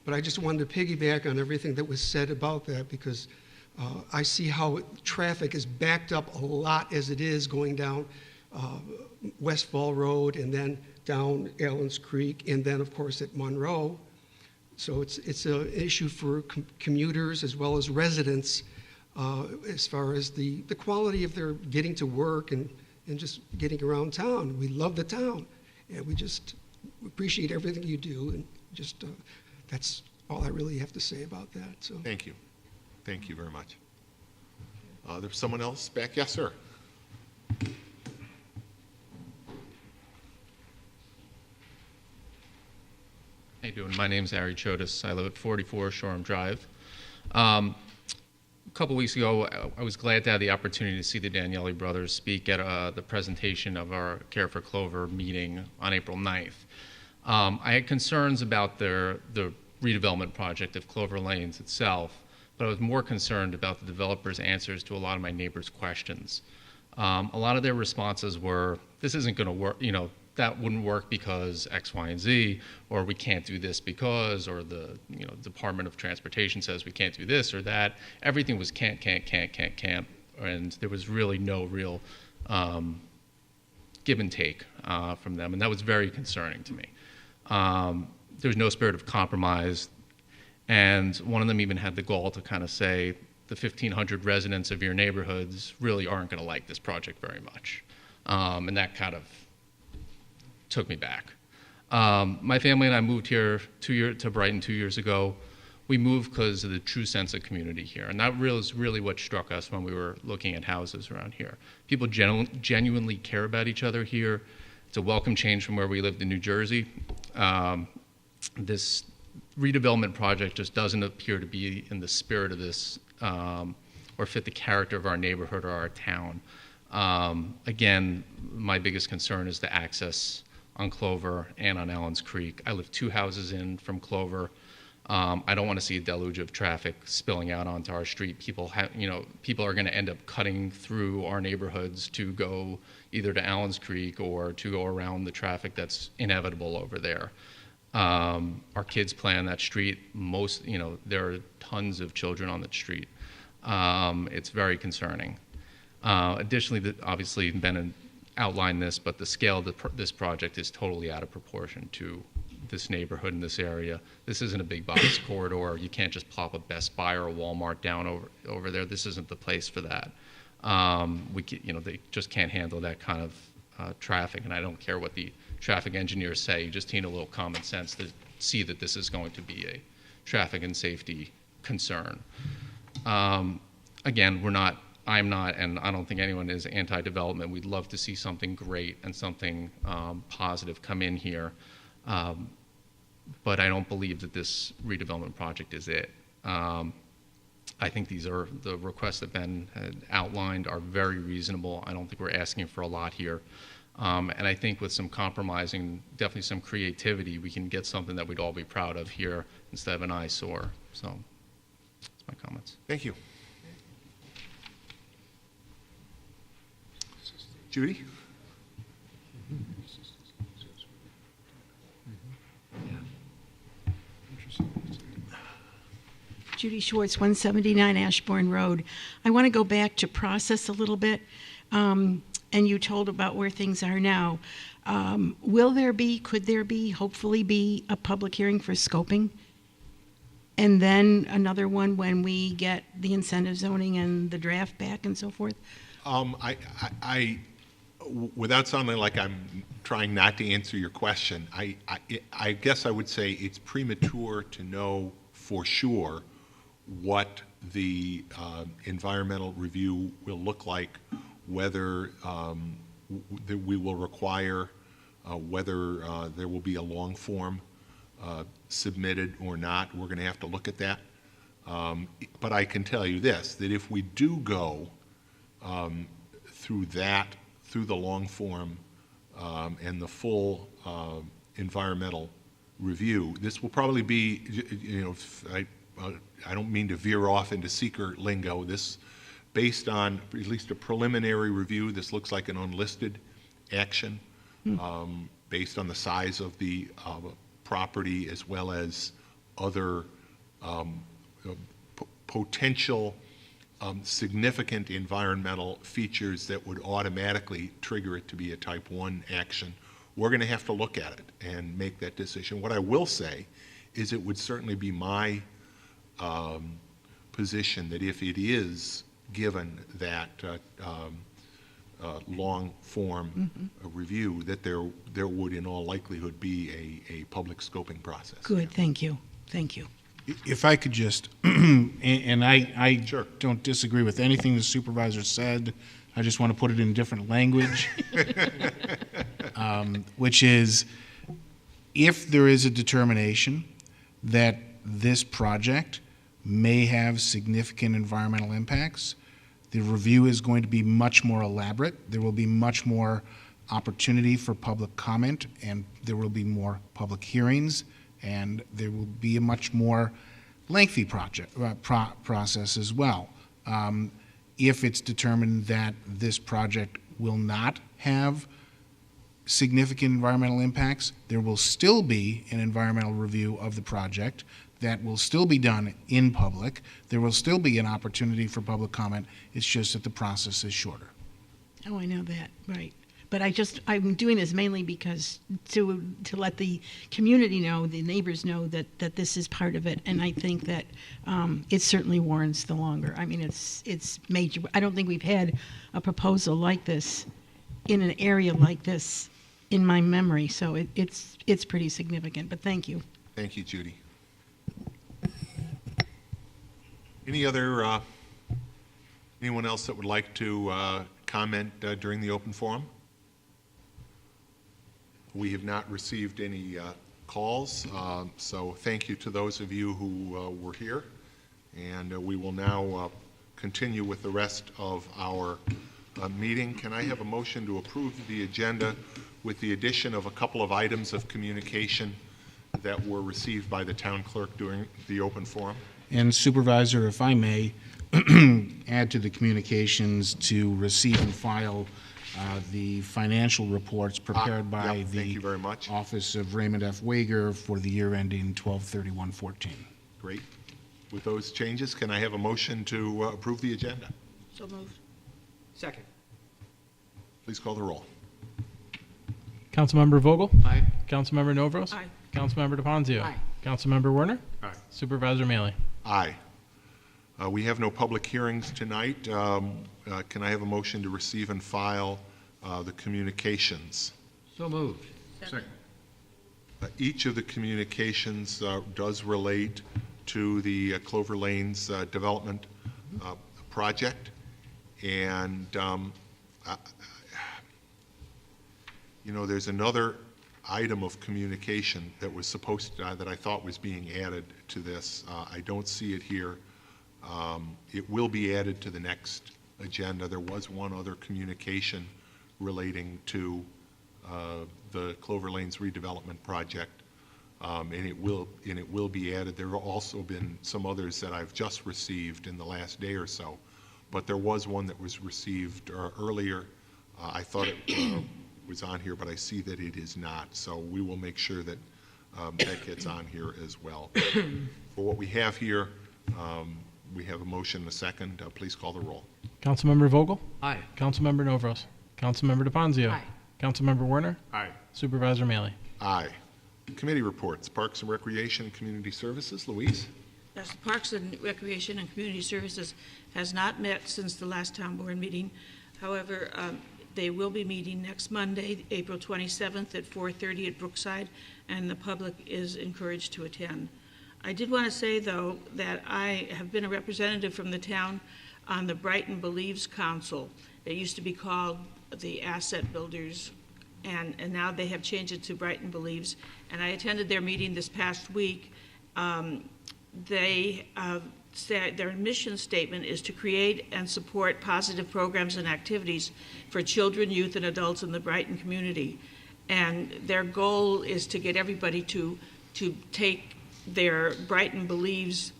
but I just wanted to piggyback on everything that was said about that, because I see how traffic is backed up a lot as it is going down Westfall Road and then down Allen's Creek and then, of course, at Monroe. So it's an issue for commuters as well as residents as far as the quality of their getting to work and just getting around town. We love the town, and we just appreciate everything you do, and just that's all I really have to say about that. So Thank you. Thank you very much. There's someone else back? Yes, sir. How you doing? My name's Ari Chodas. I live at 44 Shoreham Drive. A couple weeks ago, I was glad to have the opportunity to see the Daniele brothers speak at the presentation of our Care for Clover meeting on April 9th. I had concerns about the redevelopment project of Clover Lanes itself, but I was more concerned about the developers' answers to a lot of my neighbors' questions. A lot of their responses were, this isn't going to work, that wouldn't work because X, Y, and Z, or we can't do this because, or the Department of Transportation says we can't do this or that. Everything was can't, and there was really no real give and take from them, and that was very concerning to me. There was no spirit of compromise, and one of them even had the gall to kind of say, the 1,500 residents of your neighborhoods really aren't going to like this project very much, and that kind of took me back. My family and I moved here to Brighton 2 years ago. We moved because of the true sense of community here, and that is really what struck us when we were looking at houses around here. People genuinely care about each other here. It's a welcome change from where we lived in New Jersey. This redevelopment project just doesn't appear to be in the spirit of this or fit the character of our neighborhood or our town. Again, my biggest concern is the access on Clover and on Allen's Creek. I live 2 houses in from Clover. I don't want to see a deluge of traffic spilling out onto our street. People are going to end up cutting through our neighborhoods to go either to Allen's Creek or to go around the traffic that's inevitable over there. Our kids play on that street. There are tons of children on that street. It's very concerning. Additionally, obviously, Ben outlined this, but the scale of this project is totally out of proportion to this neighborhood in this area. This isn't a big box corridor. You can't just plop a Best Buy or a Walmart down over there. This isn't the place for that. They just can't handle that kind of traffic, and I don't care what the traffic engineers say. You just need a little common sense to see that this is going to be a traffic and safety concern. Again, I'm not, and I don't think anyone is anti-development. We'd love to see something great and something positive come in here, but I don't believe that this redevelopment project is it. I think the requests that Ben had outlined are very reasonable. I don't think we're asking for a lot here. And I think with some compromising, definitely some creativity, we can get something that we'd all be proud of here instead of an eyesore. So that's my comments. Thank you. Judy? Judy Schwartz, 179 Ashbourne Road. I want to go back to process a little bit, and you told about where things are now. Could there be, hopefully be, a public hearing for scoping? And then another one when we get the incentive zoning and the draft back and so forth? Without sounding like I'm trying not to answer your question, I guess I would say it's premature to know for sure what the environmental review will look like, whether we will require, whether there will be a long form submitted or not. We're going to have to look at that. But I can tell you this, that if we do go through the long form and the full environmental review. This will probably be, I don't mean to veer off into seeker lingo. This, based on at least a preliminary review, this looks like an unlisted action based on the size of the property as well as other potential significant environmental features that would automatically trigger it to be a type 1 action. We're going to have to look at it and make that decision. What I will say is it would certainly be my position that if it is given that long form review, that there would in all likelihood be a public scoping process. Good, thank you. Thank you. If I could just, and I Sure. don't disagree with anything the supervisor said, I just want to put it in different language, which is, if there is a determination that this project may have significant environmental impacts, the review is going to be much more elaborate. There will be much more opportunity for public comment, and there will be more public hearings, and there will be a much more lengthy process as well. If it's determined that this project will not have significant environmental impacts, there will still be an environmental review of the project that will still be done in public. There will still be an opportunity for public comment. It's just that the process is shorter. Oh, I know that, right. But I'm doing this mainly because to let the community know, the neighbors know that this is part of it, and I think that it certainly warrants the longer. I mean, it's major. I don't think we've had a proposal like this in an area like this in my memory, so it's pretty significant, but thank you. Thank you, Judy. Any other, anyone else that would like to comment during the open forum? We have not received any calls, so thank you to those of you who were here. And we will now continue with the rest of our meeting. Can I have a motion to approve the agenda with the addition of a couple of items of communication that were received by the town clerk during the open forum? And Supervisor, if I may, add to the communications to receive and file the financial reports prepared by thank the you very much. Office of Raymond F. Wager for the year ending 12/31/14. Great. With those changes, can I have a motion to approve the agenda? So moved. Second. Please call the roll. Councilmember Vogel? Aye. Councilmember Novros? Aye. Councilmember DePonzio? Aye. Councilmember Werner? Aye. Supervisor Mealy? Aye. We have no public hearings tonight. Can I have a motion to receive and file the communications? So moved. Second. Each of the communications does relate to the Clover Lanes development project. And, there's another item of communication that was supposed to, that I thought was being added to this. I don't see it here. It will be added to the next agenda. There was one other communication relating to the Clover Lanes redevelopment project, and it will be added. There have also been some others that I've just received in the last day or so, but there was one that was received earlier. I thought it was on here, but I see that it is not. So we will make sure that that gets on here as well. For what we have here, we have a motion and a second. Please call the roll. Councilmember Vogel? Aye. Councilmember Novros? Councilmember DePonzio? Aye. Councilmember Werner? Aye. Supervisor Mealy? Aye. Committee reports, Parks and Recreation and Community Services. Louise? Yes, the Parks and Recreation and Community Services has not met since the last town board meeting. However, they will be meeting next Monday, April 27th at 4:30 at Brookside, and the public is encouraged to attend. I did want to say, though, that I have been a representative from the town on the Brighton Believes Council. It used to be called the Asset Builders, and now they have changed it to Brighton Believes. And I attended their meeting this past week. They their mission statement is to create and support positive programs and activities for children, youth, and adults in the Brighton community. And their goal is to get everybody to take their Brighton Believes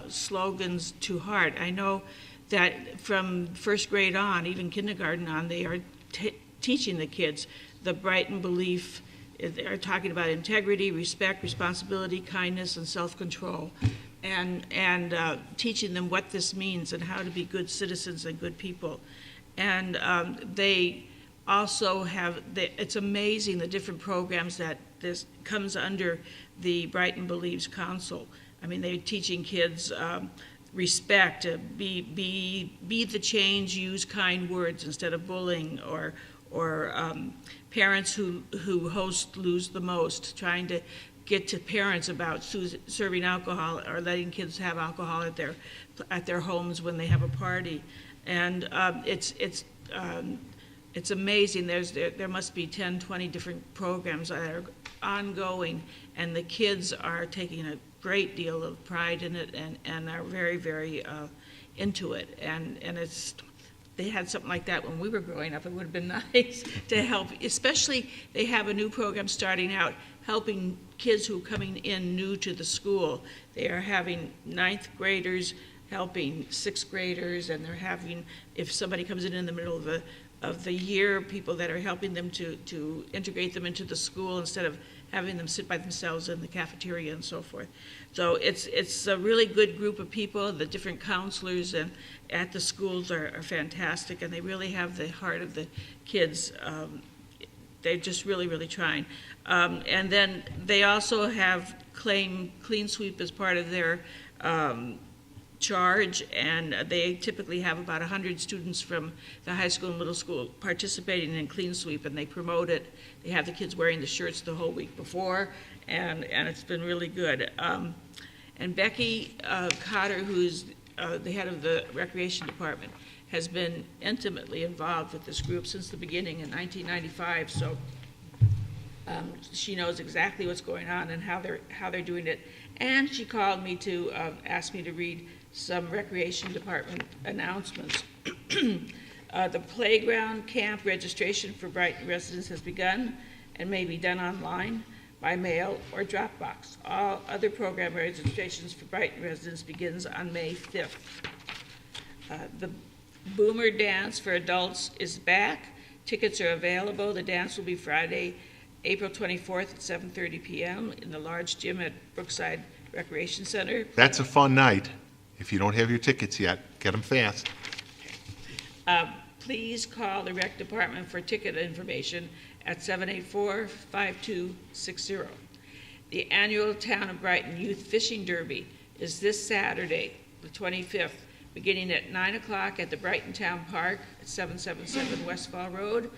slogans to heart. I know that from first grade on, even kindergarten on, they are teaching the kids the Brighton belief. They're talking about integrity, respect, responsibility, kindness, and self-control, and teaching them what this means and how to be good citizens and good people. And they also have, it's amazing the different programs that this comes under the Brighton Believes Council. I mean, they're teaching kids respect, be the change, use kind words instead of bullying, or parents who host lose the most, trying to get to parents about serving alcohol or letting kids have alcohol at their homes when they have a party. And it's amazing. There must be 10, 20 different programs that are ongoing, and the kids are taking a great deal of pride in it and are very, very into it. And they had something like that when we were growing up. It would have been nice to help, especially they have a new program starting out helping kids who are coming in new to the school. They are having 9th graders helping 6th graders, and they're having, if somebody comes in the middle of the year, people that are helping them to integrate them into the school instead of having them sit by themselves in the cafeteria and so forth. So it's a really good group of people. The different counselors and at the schools are fantastic, and they really have the heart of the kids. They're just really, really trying. And then they also have Clean Sweep as part of their charge, and they typically have about 100 students from the high school and middle school participating in Clean Sweep, and they promote it. They have the kids wearing the shirts the whole week before, and it's been really good. And Becky Cotter, who's the head of the recreation department, has been intimately involved with this group since the beginning in 1995, so she knows exactly what's going on and how they're doing it. And she called me to ask me to read some recreation department announcements. The playground camp registration for Brighton residents has begun and may be done online, by mail, or Dropbox. All other program registrations for Brighton residents begins on May 5th. The Boomer Dance for adults is back. Tickets are available. The dance will be Friday, April 24th at 7:30 p.m. in the large gym at Brookside Recreation Center. That's a fun night. If you don't have your tickets yet, get them fast. Please call the rec department for ticket information at 784-5260. The annual Town of Brighton Youth Fishing Derby is this Saturday, the 25th, beginning at 9 o'clock at the Brighton Town Park at 777 Westfall Road.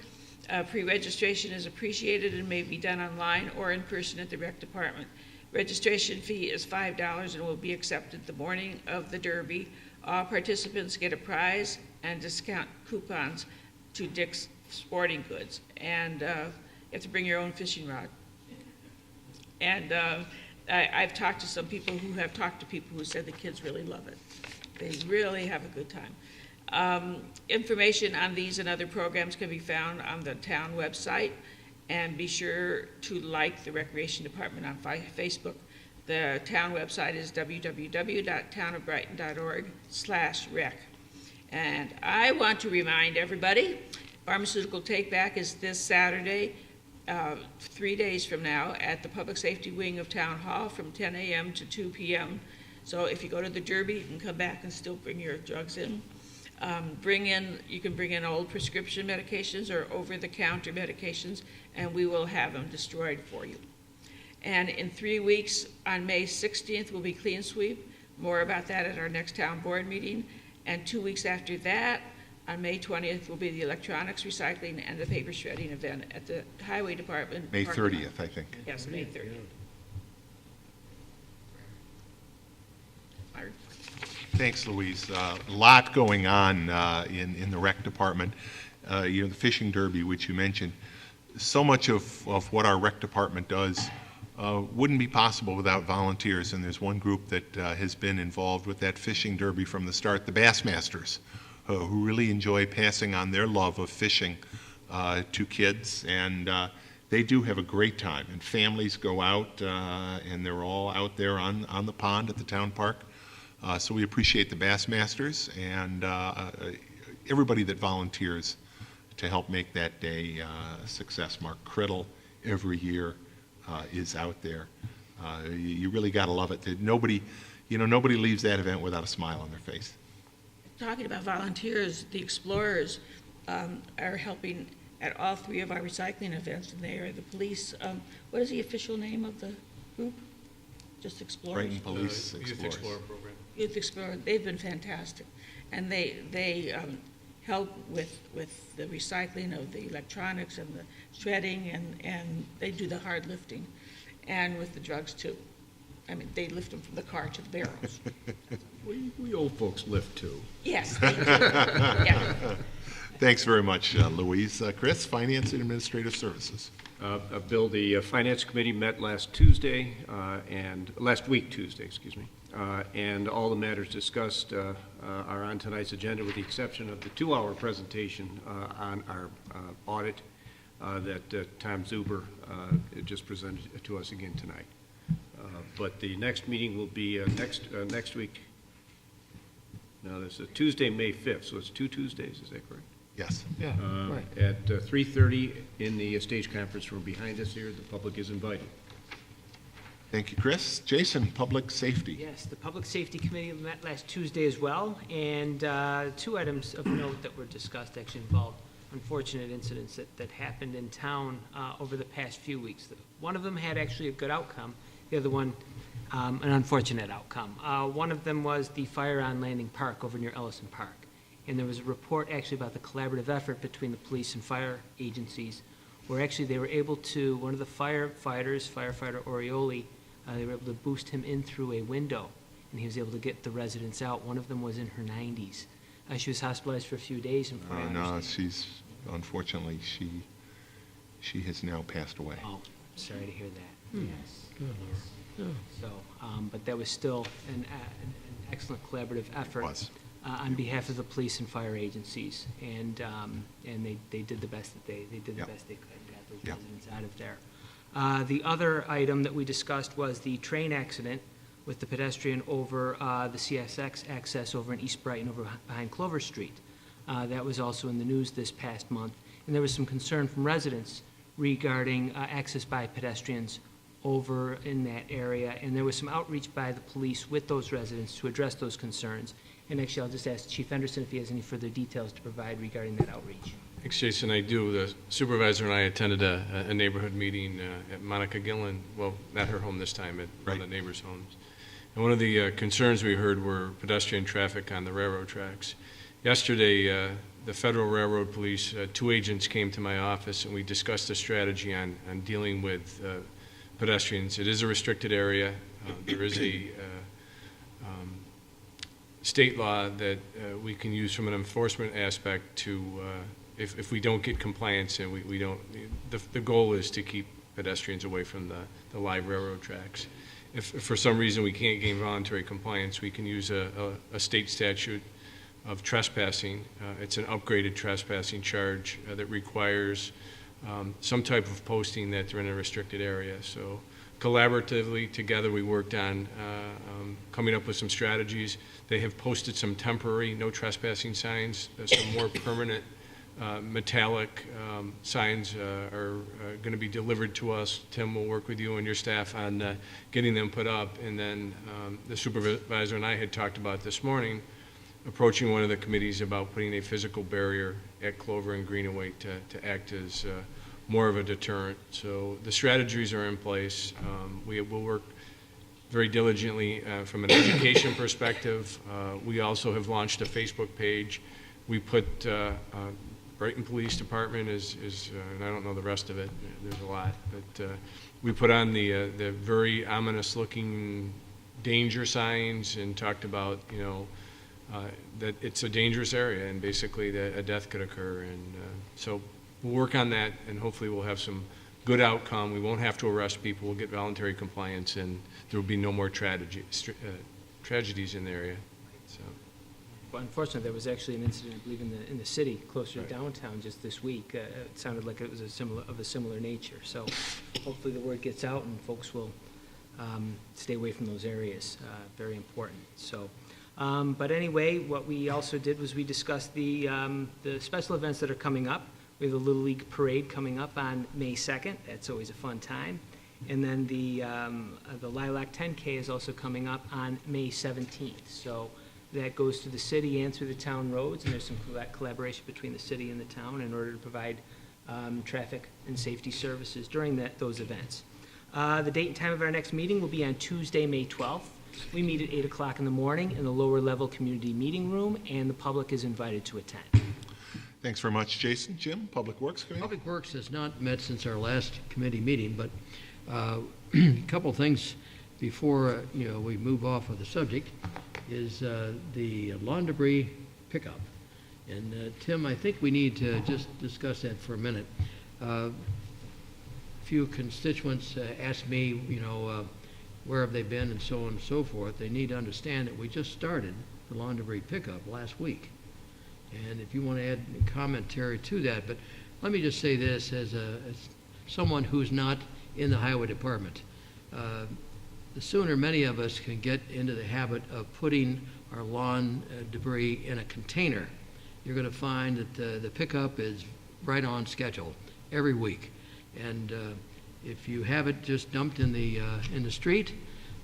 Pre-registration is appreciated and may be done online or in person at the rec department. Registration fee is $5 and will be accepted the morning of the Derby. All participants get a prize and discount coupons to Dick's Sporting Goods. And you have to bring your own fishing rod. And I've talked to some people who have talked to people who said the kids really love it. They really have a good time. Information on these and other programs can be found on the town website, and be sure to like the Recreation Department on Facebook. The town website is www.townofbrighton.org/rec. And I want to remind everybody, Pharmaceutical Take Back is this Saturday, 3 days from now, at the Public Safety Wing of Town Hall from 10 a.m. to 2 p.m. So if you go to the Derby, you can come back and still bring your drugs in. You can bring in old prescription medications or over-the-counter medications, and we will have them destroyed for you. And in 3 weeks, on May 16th, will be Clean Sweep. More about that at our next town board meeting. And 2 weeks after that, on May 20th, will be the electronics recycling and the paper shredding event at the Highway Department. May 30th, I think. Yes, May 30th. Thanks, Louise. A lot going on in the rec department. The fishing derby, which you mentioned, so much of what our rec department does wouldn't be possible without volunteers, and there's one group that has been involved with that fishing derby from the start, the Bassmasters, who really enjoy passing on their love of fishing to kids, and they do have a great time, and families go out, and they're all out there on the pond at the town park. So we appreciate the Bassmasters and everybody that volunteers to help make that day a success. Mark Criddle every year is out there. You really got to love it. Nobody leaves that event without a smile on their face. Talking about volunteers, the Explorers are helping at all three of our recycling events, and they are the police. What is the official name of the group? Just Explorers? Brighton Police Youth Explorers. Explorer program. Youth Explorer, they've been fantastic. And they help with the recycling of the electronics and the shredding, and they do the hard lifting, and with the drugs too. I mean, they lift them from the car to the barrels. We old folks lift too. Yes, they do. Yeah. Thanks very much, Louise. Chris, Finance and Administrative Services. Bill, the Finance Committee met last week Tuesday, and all the matters discussed are on tonight's agenda, with the exception of the 2-hour presentation on our audit that Tom Zuber just presented to us again tonight. But the next meeting will be next week. Now, this is Tuesday, May 5th, so it's 2 Tuesdays, is that correct? Yes. Yeah, right. At 3:30 in the stage conference room behind us here. The public is invited. Thank you, Chris. Jason, Public Safety. Yes, the Public Safety Committee met last Tuesday as well, and 2 items of note that were discussed actually involved unfortunate incidents that happened in town over the past few weeks. One of them had actually a good outcome, the other one an unfortunate outcome. One of them was the fire on Landing Park over near Ellison Park. And there was a report actually about the collaborative effort between the police and fire agencies, where actually they were able to, one of the firefighter Orioli, they were able to boost him in through a window, and he was able to get the residents out. One of them was in her 90s. She was hospitalized for a few days. And No, unfortunately, she has now passed away. Oh, sorry to hear that. Yes. So, but that was still an excellent collaborative effort. It was. On behalf of the police and fire agencies, and they did the best that they did the Yep. best they could and got those Yep. residents out of there. The other item that we discussed was the train accident with the pedestrian over the CSX access over in East Brighton, over behind Clover Street. That was also in the news this past month, and there was some concern from residents regarding access by pedestrians over in that area, and there was some outreach by the police with those residents to address those concerns. And actually, I'll just ask Chief Henderson if he has any further details to provide regarding that outreach. Thanks, Jason. I do. The supervisor and I attended a neighborhood meeting at Monica Gillen, well, not her home this time, at one of the neighbors' homes. And one of the concerns we heard were pedestrian traffic on the railroad tracks. Yesterday, the Federal Railroad Police, 2 agents came to my office, and we discussed a strategy on dealing with pedestrians. It is a restricted area. There is a state law that we can use from an enforcement aspect to, if we don't get compliance, and we don't, the goal is to keep pedestrians away from the live railroad tracks. If for some reason we can't gain voluntary compliance, we can use a state statute of trespassing. It's an upgraded trespassing charge that requires some type of posting that they're in a restricted area. So collaboratively, together, we worked on coming up with some strategies. They have posted some temporary no trespassing signs. Some more permanent metallic signs are going to be delivered to us. Tim will work with you and your staff on getting them put up. And then the supervisor and I had talked about this morning approaching one of the committees about putting a physical barrier at Clover and Greenaway to act as more of a deterrent. So the strategies are in place. We will work very diligently from an education perspective. We also have launched a Facebook page. We put Brighton Police Department is and I don't know the rest of it. There's a lot, but we put on the very ominous looking danger signs and talked about that it's a dangerous area and basically that a death could occur. And so we'll work on that, and hopefully we'll have some good outcome. We won't have to arrest people. We'll get voluntary compliance, and there will be no more tragedies in the area. So, Well, unfortunately, there was actually an incident, I believe, in the city, closer to downtown, just this week. It sounded like it was of a similar nature. So hopefully the word gets out and folks will stay away from those areas. Very important. So, but anyway, what we also did was we discussed the special events that are coming up. We have the Little League Parade coming up on May 2nd. That's always a fun time. And then the Lilac 10K is also coming up on May 17th. So that goes through the city and through the town roads, and there's some collaboration between the city and the town in order to provide traffic and safety services during those events. The date and time of our next meeting will be on Tuesday, May 12th. We meet at 8 o'clock in the morning in the lower level community meeting room, and the public is invited to attend. Thanks very much, Jason. Jim, Public Works Committee? Public Works has not met since our last committee meeting, but a couple things before we move off of the subject is the lawn debris pickup. And Tim, I think we need to just discuss that for a minute. A few constituents asked me, where have they been and so on and so forth. They need to understand that we just started the lawn debris pickup last week. And if you want to add commentary to that, but let me just say this as someone who's not in the highway department. The sooner many of us can get into the habit of putting our lawn debris in a container, you're going to find that the pickup is right on schedule every week. And if you have it just dumped in the street,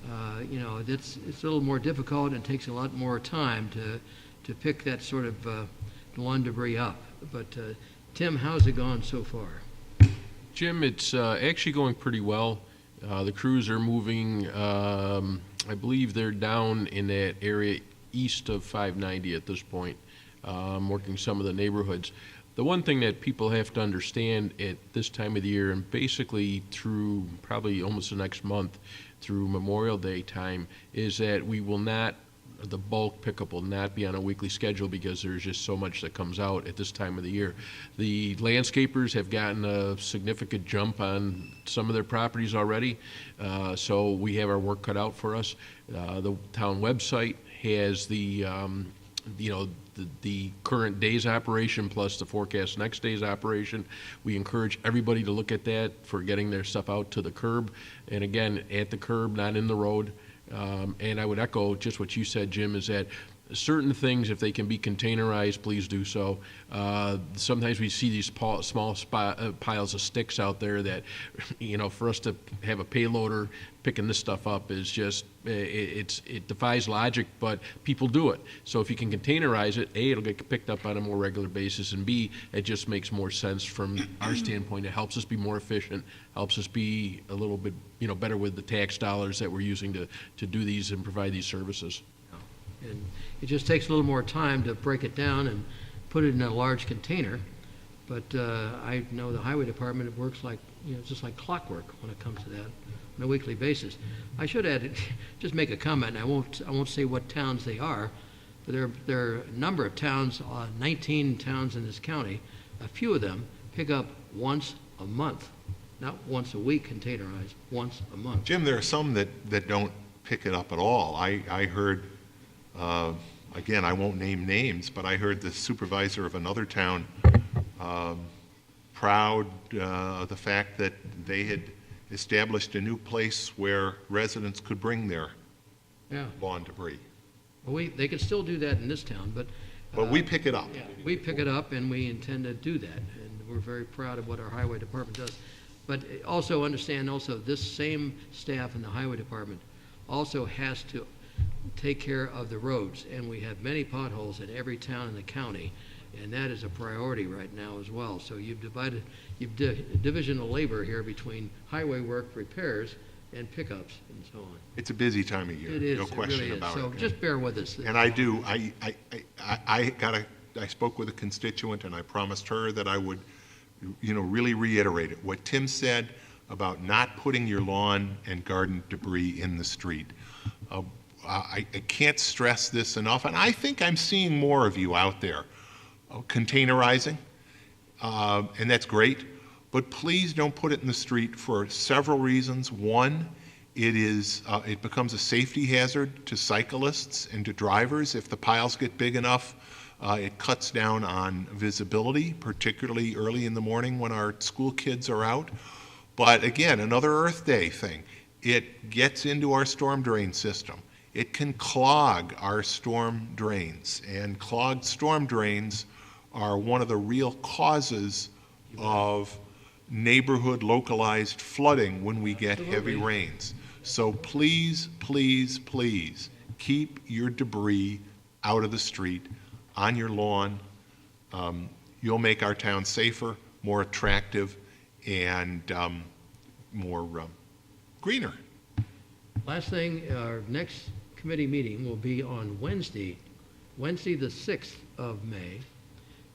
it's a little more difficult and takes a lot more time to pick that sort of lawn debris up. But Tim, how's it gone so far? Jim, it's actually going pretty well. The crews are moving, I believe they're down in that area east of 590 at this point, working some of the neighborhoods. The one thing that people have to understand at this time of the year, and basically through probably almost the next month through Memorial Day time, is that the bulk pickup will not be on a weekly schedule because there's just so much that comes out at this time of the year. The landscapers have gotten a significant jump on some of their properties already, so we have our work cut out for us. The town website has the current day's operation plus the forecast next day's operation. We encourage everybody to look at that for getting their stuff out to the curb, and again, at the curb, not in the road. And I would echo just what you said, Jim, is that certain things, if they can be containerized, please do so. Sometimes we see these small piles of sticks out there that, for us to have a payloader picking this stuff up is just, it defies logic, but people do it. So if you can containerize it, A, it'll get picked up on a more regular basis, and B, it just makes more sense from our standpoint. It helps us be more efficient, helps us be a little bit, better with the tax dollars that we're using to do these and provide these services. And it just takes a little more time to break it down and put it in a large container. But I know the highway department, it works like, just like clockwork when it comes to that on a weekly basis. I should add, just make a comment, and I won't say what towns they are, but there are a number of towns, 19 towns in this county. A few of them pick up once a month, not once a week containerized, once a month. Jim, there are some that don't pick it up at all. I heard, again, I won't name names, but I heard the supervisor of another town proud of the fact that they had established a new place where residents could bring their lawn debris. Well, they could still do that in this town, but we pick it up. Yeah, we pick it up, and we intend to do that, and we're very proud of what our highway department does. But also understand this same staff in the highway department also has to take care of the roads, and we have many potholes in every town in the county, and that is a priority right now as well. So you've division of labor here between highway work, repairs, and pickups, and so on. It's a busy time of year. It is. No question really about it. So just bear with us. And I do. I spoke with a constituent, and I promised her that I would, really reiterate it. What Tim said about not putting your lawn and garden debris in the street. I can't stress this enough, and I think I'm seeing more of you out there containerizing, and that's great. but please don't put it in the street for several reasons. One, it becomes a safety hazard to cyclists and to drivers. If the piles get big enough, it cuts down on visibility, particularly early in the morning when our school kids are out. But again, another Earth Day thing. It gets into our storm drain system. It can clog our storm drains, and clogged storm drains are one of the real causes of neighborhood localized flooding when we get heavy rains. So please, please, please keep your debris out of the street, on your lawn. You'll make our town safer, more attractive, and more greener. Last thing, our next committee meeting will be on Wednesday the 6th of May,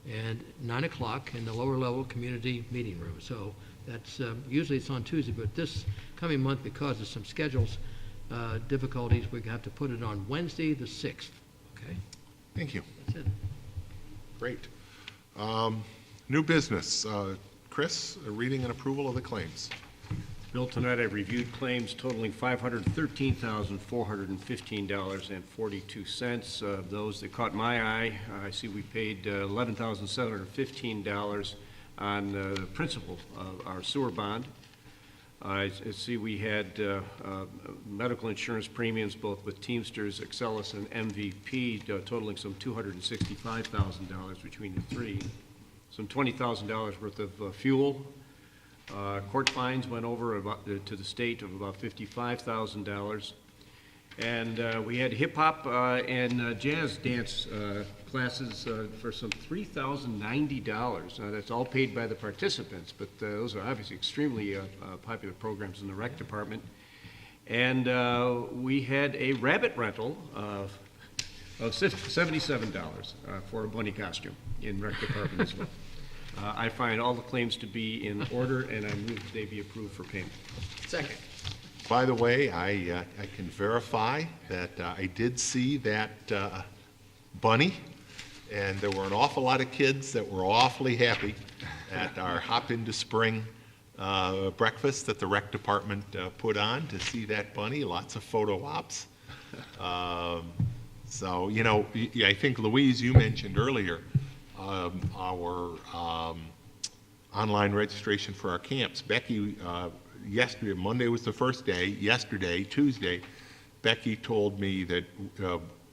and 9 o'clock in the lower level community meeting room. So that's, usually it's on Tuesday, but this coming month, because of some schedules difficulties, we have to put it on Wednesday the 6th, okay? Thank you. That's it. Great. New business. Chris, a reading and approval of the claims. Bill, tonight I reviewed claims totaling $513,415.42. Those that caught my eye, I see we paid $11,715 on the principal of our sewer bond. I see we had medical insurance premiums both with Teamsters, Excelis, and MVP totaling some $265,000 between the three. Some $20,000 worth of fuel. Court fines went over to the state of about $55,000. And we had hip-hop and jazz dance classes for some $3,090. That's all paid by the participants, but those are obviously extremely popular programs in the rec department. And we had a rabbit rental of $77 for a bunny costume in rec department as well. I find all the claims to be in order, and I move that they be approved for payment. Second. By the way, I can verify that I did see that bunny, and there were an awful lot of kids that were awfully happy at our Hop into Spring breakfast that the rec department put on to see that bunny. Lots of photo ops. So, you know, I think, Louise, you mentioned earlier our online registration for our camps. Becky, yesterday, Monday was the first day. Yesterday, Tuesday, Becky told me that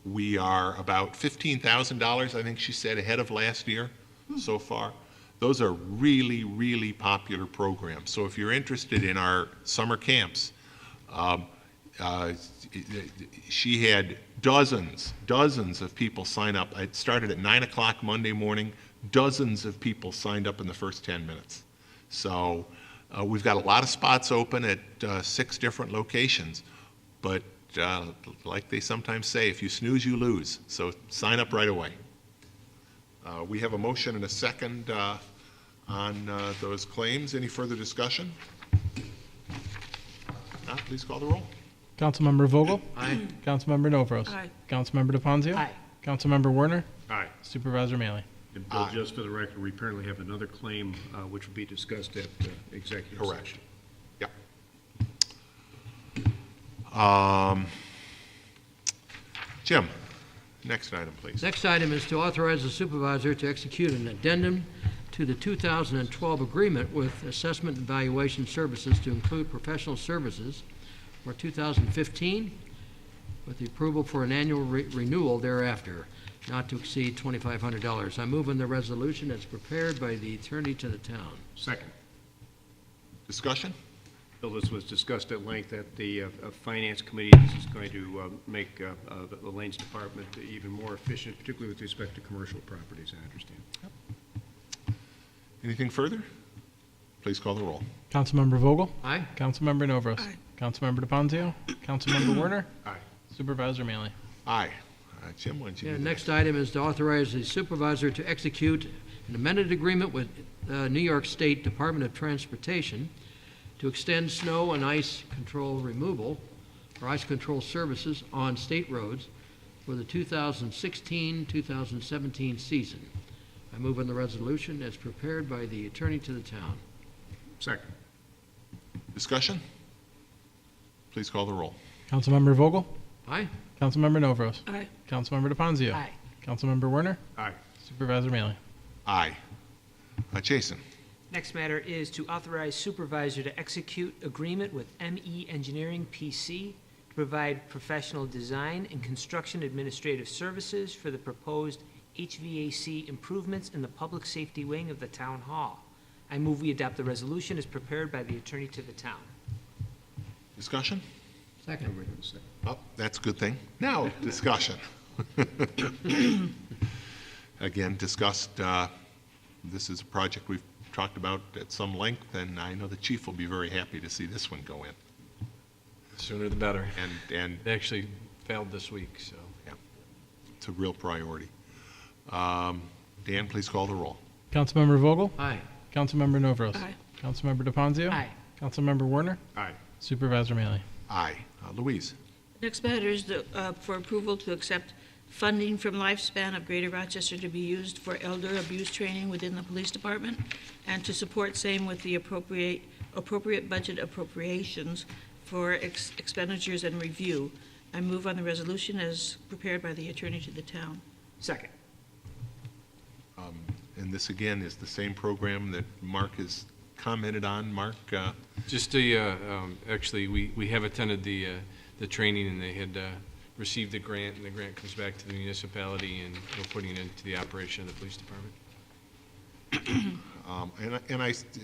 we are about $15,000, I think she said, ahead of last year so far. Those are really, really popular programs. So if you're interested in our summer camps, she had dozens of people sign up. It started at 9 o'clock Monday morning. Dozens of people signed up in the first 10 minutes. So we've got a lot of spots open at 6 different locations. But like they sometimes say, if you snooze, you lose. So sign up right away. We have a motion and a second on those claims. Any further discussion? Please call the roll. Councilmember Vogel? Aye. Councilmember Novros? Aye. Councilmember DePonzio? Aye. Councilmember Warner? Aye. Supervisor Maley? And Bill, just for the record, we apparently have another claim which will be discussed at executive Correct. session. Yep. Jim, next item, please. Next item is to authorize the supervisor to execute an addendum to the 2012 agreement with Assessment and Valuation Services to include professional services for 2015, with the approval for an annual renewal thereafter, not to exceed $2,500. I move on the resolution as prepared by the attorney to the town. Second. Discussion? Bill, this was discussed at length at the Finance Committee. This is going to make the Lanes Department even more efficient, particularly with respect to commercial properties, I understand. Anything further? Please call the roll. Councilmember Vogel? Aye. Councilmember Novros? Aye. Councilmember DePonzio? Councilmember Warner? Aye. Supervisor Maley? Aye. Jim, why don't you do that? Next item is to authorize the supervisor to execute an amended agreement with New York State Department of Transportation to extend snow and ice control removal or ice control services on state roads for the 2016-2017 season. I move on the resolution as prepared by the attorney to the town. Second. Discussion? Please call the roll. Councilmember Vogel? Aye. Councilmember Novros? Aye. Councilmember DePonzio? Aye. Councilmember Werner? Aye. Supervisor Mailing. Aye. Jason? Next matter is to authorize supervisor to execute agreement with ME Engineering PC to provide professional design and construction administrative services for the proposed HVAC improvements in the public safety wing of the town hall. I move we adopt the resolution as prepared by the attorney to the town. Discussion? Second. Oh, that's a good thing. Now, discussion. Again, discussed, this is a project we've talked about at some length, and I know the chief will be very happy to see this one go in. Sooner the better. And It actually failed this week, so. yeah, it's a real priority. Dan, please call the roll. Councilmember Vogel? Aye. Councilmember Novros? Aye. Councilmember DePonzio? Aye. Councilmember Werner? Aye. Supervisor Mailing. Aye. Louise? Next matter is for approval to accept funding from Lifespan of Greater Rochester to be used for elder abuse training within the police department, and to support same with the appropriate budget appropriations for expenditures and review. I move on the resolution as prepared by the attorney to the town. Second. And this, again, is the same program that Mark has commented on. Mark? Just actually, we have attended the training, and they had received the grant, and the grant comes back to the municipality, and we're putting it into the operation of the police department.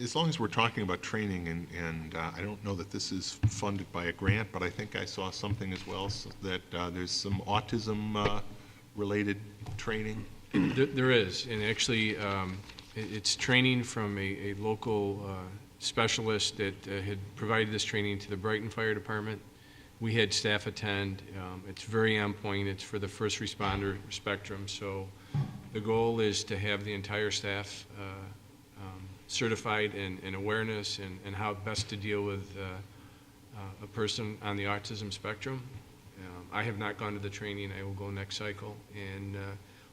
As long as we're talking about training, and I don't know that this is funded by a grant, but I think I saw something as well, so that there's some autism-related training. There is, and actually, it's training from a local specialist that had provided this training to the Brighton Fire Department. We had staff attend. It's very on point. It's for the first responder spectrum. So the goal is to have the entire staff certified in awareness and how best to deal with a person on the autism spectrum. I have not gone to the training. I will go next cycle. And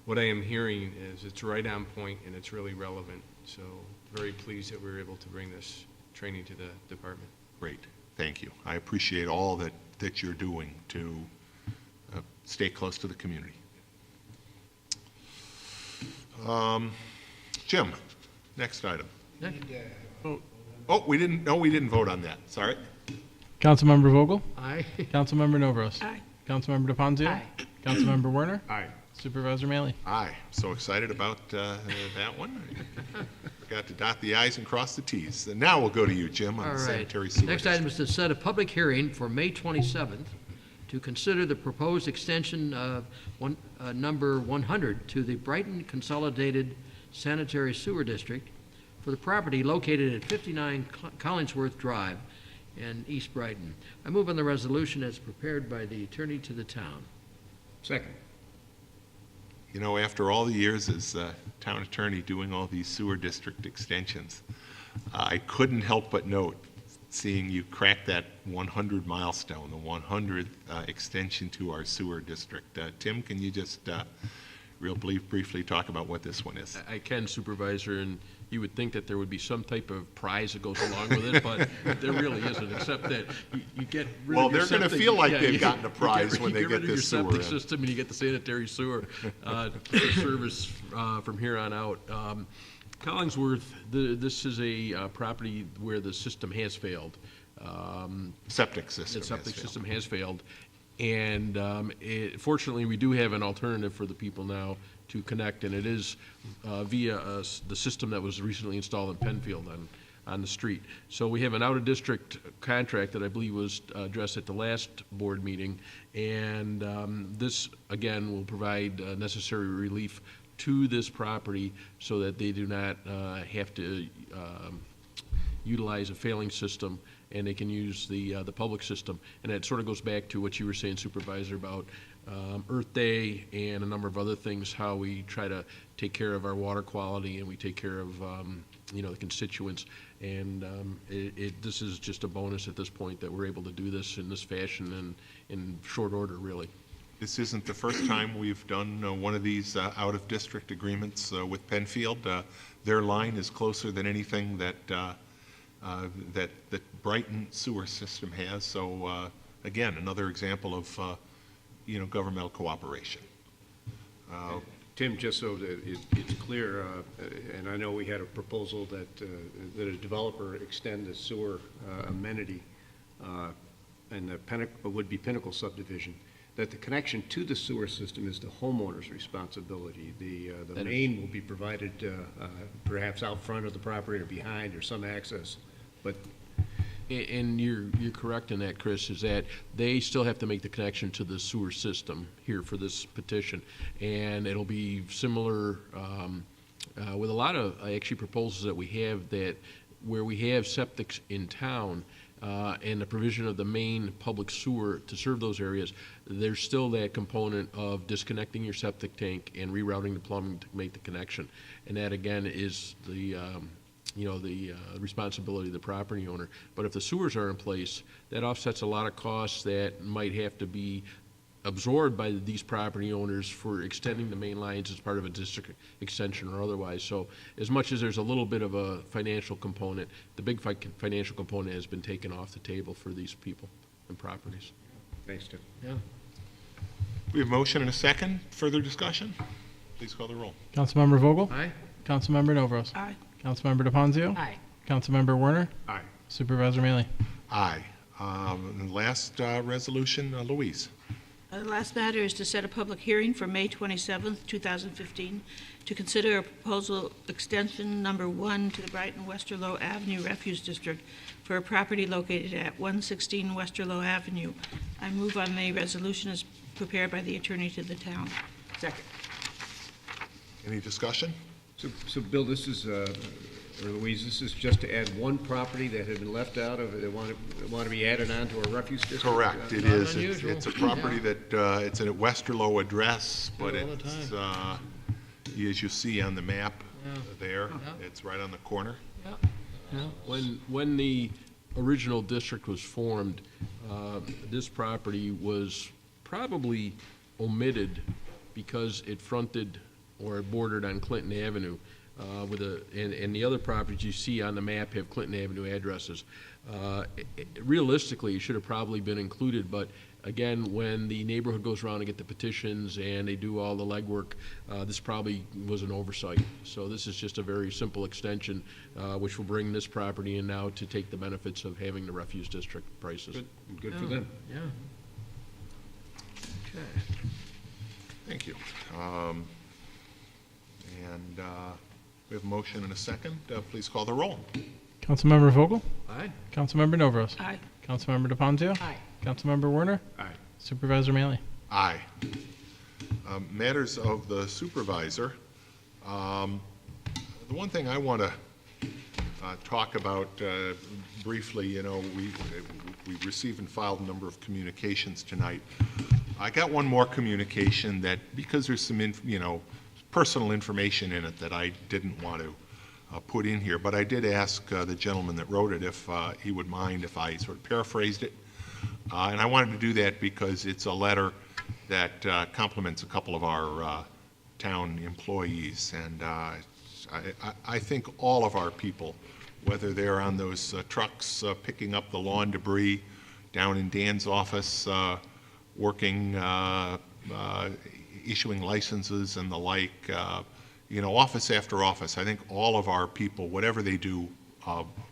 what I am hearing is it's right on point and it's really relevant. So very pleased that we were able to bring this training to the department. Great. Thank you. I appreciate all that you're doing to stay close to the community. Jim, next item. Oh, we didn't vote on that. Sorry. Councilmember Vogel? Aye. Councilmember Novros? Aye. Councilmember DePonzio? Aye. Councilmember Werner? Aye. Supervisor Mailing. Aye. So excited about that one. Forgot to dot the i's and cross the t's. And now we'll go to you, Jim, on All the right. sanitary sewer. Next item is to set a public hearing for May 27th to consider the proposed extension of number 100 to the Brighton Consolidated Sanitary Sewer District for the property located at 59 Collingsworth Drive in East Brighton. I move on the resolution as prepared by the attorney to the town. Second. You know, after all the years as town attorney doing all these sewer district extensions, I couldn't help but note, seeing you crack that 100 milestone, the 100th extension to our sewer district. Tim, can you just real briefly talk about what this one is? I can, Supervisor, and you would think that there would be some type of prize that goes along with it, but there really isn't, except that you get rid Well, of your they're gonna septic- feel like yeah, they've you- gotten a prize when they you get rid of your this sewer septic in. system and you get the sanitary sewer service from here on out. Collingsworth, this is a property where the system has failed. Septic system. The septic has system has failed. And fortunately, we do have an alternative for the people now to connect, and it is via the system that was recently installed in Penfield on the street. So we have an out-of-district contract that I believe was addressed at the last board meeting, and this, again, will provide necessary relief to this property so that they do not have to utilize a failing system, and they can use the public system. And it sort of goes back to what you were saying, Supervisor, about Earth Day and a number of other things, how we try to take care of our water quality and we take care of the constituents. And this is just a bonus at this point that we're able to do this in this fashion and in short order, really. This isn't the first time we've done one of these out-of-district agreements with Penfield. Their line is closer than anything that that Brighton sewer system has. So again, another example of governmental cooperation. Tim, just so that it's clear, and I know we had a proposal that a developer extend the sewer amenity in the would-be Pinnacle subdivision, that the connection to the sewer system is the homeowner's responsibility. The main will be provided perhaps out front of the property or behind or some access, but And you're correct in that, Chris, is that they still have to make the connection to the sewer system here for this petition. And it'll be similar with a lot of actually proposals that we have that where we have septics in town and the provision of the main public sewer to serve those areas, there's still that component of disconnecting your septic tank and rerouting the plumbing to make the connection. And that, again, is the responsibility of the property owner. But if the sewers are in place, that offsets a lot of costs that might have to be absorbed by these property owners for extending the main lines as part of a district extension or otherwise. So as much as there's a little bit of a financial component, the big financial component has been taken off the table for these people and properties. thanks, Tim. Yeah. We have motion and a second. Further discussion? Please call the roll. Councilmember Vogel? Aye. Councilmember Novros? Aye. Councilmember DePonzio? Aye. Councilmember Werner? Aye. Supervisor Mealy? Aye. And last resolution, Louise. The last matter is to set a public hearing for May 27th, 2015, to consider a proposal extension number 1 to the Brighton Westerlo Avenue Refuse District for a property located at 116 Westerlo Avenue. I move on the resolution as prepared by the attorney to the town. Second. Any discussion? So Bill, this is, or Louise, this is just to add one property that had been left out of, that want to be added on to a refuse district? Correct, it Not is. unusual. It's a property that, it's a Westerlo address, but all the it's, as you see on the map there, Yeah. it's right on the corner. Yeah. When the original district was formed, this property was probably omitted because it fronted or bordered on Clinton Avenue. And the other properties you see on the map have Clinton Avenue addresses. Realistically, it should have probably been included, but again, when the neighborhood goes around and get the petitions and they do all the legwork, this probably was an oversight. So this is just a very simple extension, which will bring this property in now to take the benefits of having the refuse district prices. Good for them. Yeah. Okay. Thank you. And we have a motion and a second. Please call the roll. Councilmember Vogel? Aye. Councilmember Novros? Aye. Councilmember DePonzio? Aye. Councilmember Werner? Aye. Supervisor Mealy? Aye. Matters of the supervisor. The one thing I want to talk about briefly, we received and filed a number of communications tonight. I got one more communication that, because there's some, personal information in it that I didn't want to put in here, but I did ask the gentleman that wrote it if he would mind if I sort of paraphrased it. And I wanted to do that because it's a letter that compliments a couple of our town employees. And I think all of our people, whether they're on those trucks picking up the lawn debris, down in Dan's office, working, issuing licenses and the like, office after office, I think all of our people, whatever they do,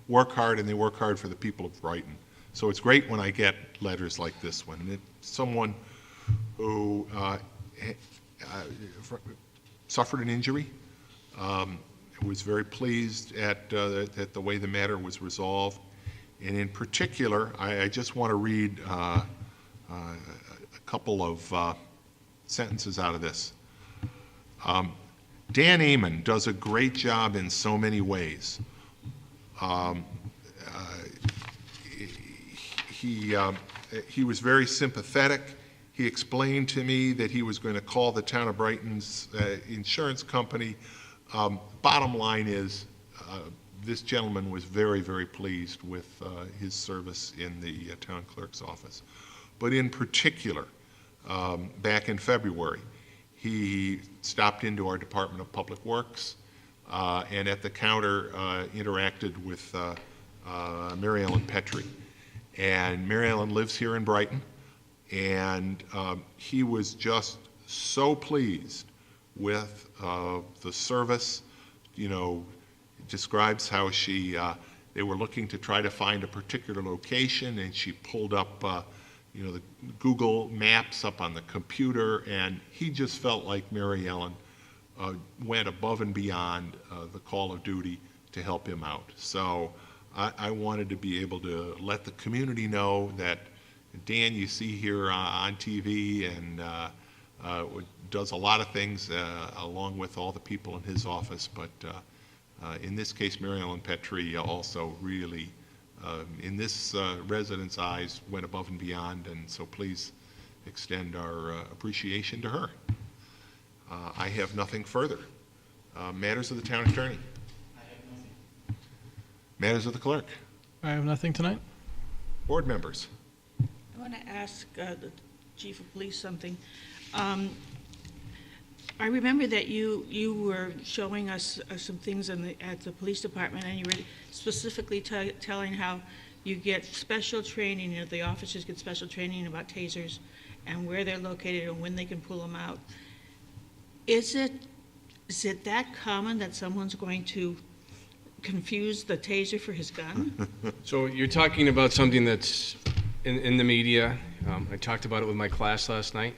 work hard, and they work hard for the people of Brighton. So it's great when I get letters like this one. It's someone who suffered an injury, was very pleased at the way the matter was resolved. And in particular, I just want to read a couple of sentences out of this. Dan Amon does a great job in so many ways. He was very sympathetic. He explained to me that he was going to call the town of Brighton's insurance company. Bottom line is, this gentleman was very, very pleased with his service in the town clerk's office. But in particular, back in February, he stopped into our Department of Public Works and at the counter interacted with Mary Ellen Petrie. And Mary Ellen lives here in Brighton, and he was just so pleased with the service. You know, describes how they were looking to try to find a particular location, and she pulled up the Google Maps up on the computer, and he just felt like Mary Ellen went above and beyond the call of duty to help him out. So I wanted to be able to let the community know that Dan, you see here on TV, and does a lot of things along with all the people in his office, but in this case, Mary Ellen Petrie also really, in this resident's eyes, went above and beyond, and so please extend our appreciation to her. I have nothing further. Matters of the town attorney. I have nothing. Matters of the clerk. I have nothing tonight. Board members. I want to ask the chief of police something. I remember that you were showing us some things at the police department, and you were specifically telling how you get special training, the officers get special training about tasers and where they're located and when they can pull them out. Is it that common that someone's going to confuse the taser for his gun? So you're talking about something that's in the media. I talked about it with my class last night.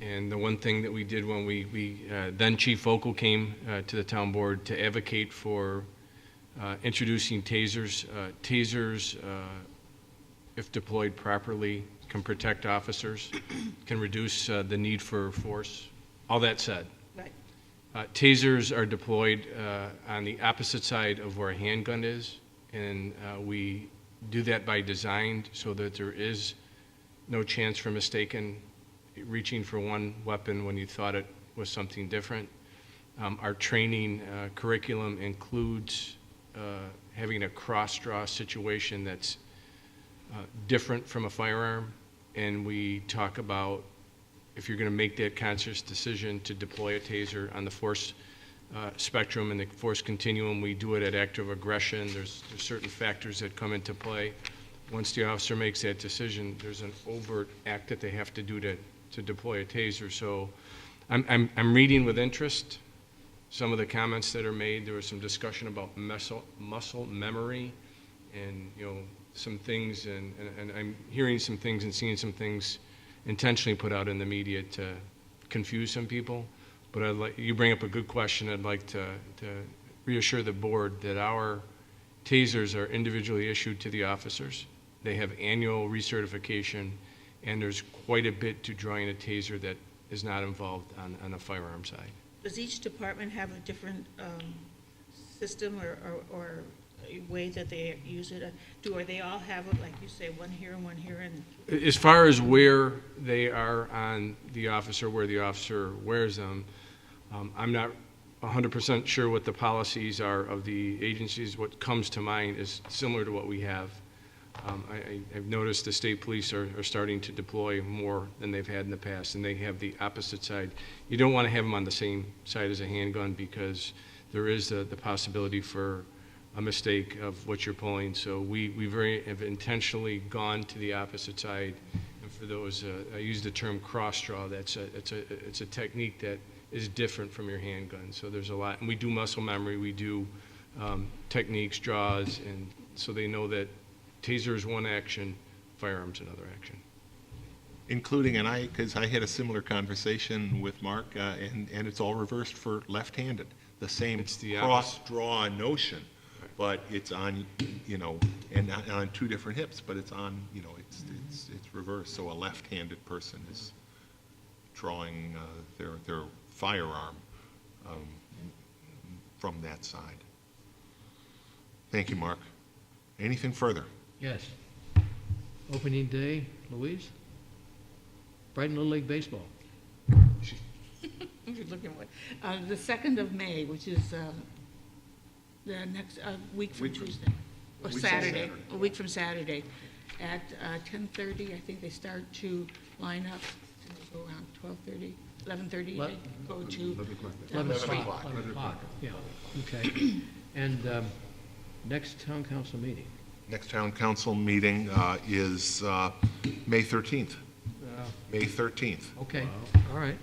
And the one thing that we did when then Chief Vocal came to the town board to advocate for introducing tasers. Tasers, if deployed properly, can protect officers, can reduce the need for force. All that said, right. Tasers are deployed on the opposite side of where a handgun is, and we do that by design so that there is no chance for mistaken reaching for one weapon when you thought it was something different. Our training curriculum includes having a cross-draw situation that's different from a firearm, and we talk about if you're going to make that conscious decision to deploy a taser on the force spectrum and the force continuum, we do it at active aggression. There's certain factors that come into play. Once the officer makes that decision, there's an overt act that they have to do to deploy a taser. So I'm reading with interest some of the comments that are made. There was some discussion about muscle memory and some things, and I'm hearing some things and seeing some things intentionally put out in the media to confuse some people. But you bring up a good question. I'd like to reassure the board that our tasers are individually issued to the officers. They have annual recertification, and there's quite a bit to drawing a taser that is not involved on the firearm side. Does each department have a different system or a way that they use it? Or they all have it, like you say, one here and one here? And as far as where they are on the officer, where the officer wears them, I'm not 100% sure what the policies are of the agencies. What comes to mind is similar to what we have. I've noticed the state police are starting to deploy more than they've had in the past, and they have the opposite side. You don't want to have them on the same side as a handgun because there is the possibility for a mistake of what you're pulling. So we have intentionally gone to the opposite side. And for those, I use the term cross-draw. It's a technique that is different from your handgun. So there's a lot, and we do muscle memory, we do techniques, draws, and so they know that taser is one action, firearm's another action. Including, because I had a similar conversation with Mark, and it's all reversed for left-handed. The same cross-draw notion, but it's on, and on two different hips, but it's on, it's reversed. So a left-handed person is drawing their firearm from that side. Thank you, Mark. Anything further? Yes. Opening day, Louise? Brighton Little League Baseball. You're looking at the 2nd of May, which is the next week from Tuesday, or Saturday, a week from Saturday, at 10:30. I think they start to line up. Go around 12:30, 11:30. They go to 11 o'clock. Yeah. Okay. And next town council meeting. Next town council meeting is May 13th. May 13th. Okay, all right.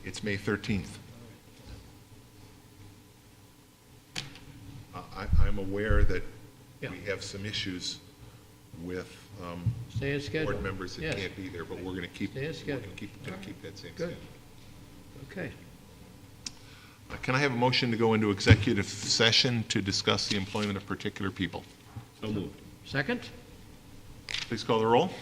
It's May 13th. I'm aware that Yeah. we have some issues with Stay as scheduled. board members that Yes. can't be there, but we're going to keep, Stay as we're going scheduled. to keep that same Good. schedule. Okay. Can I have a motion to go into executive session to discuss the employment of particular people? So moved. Second? Please call the roll.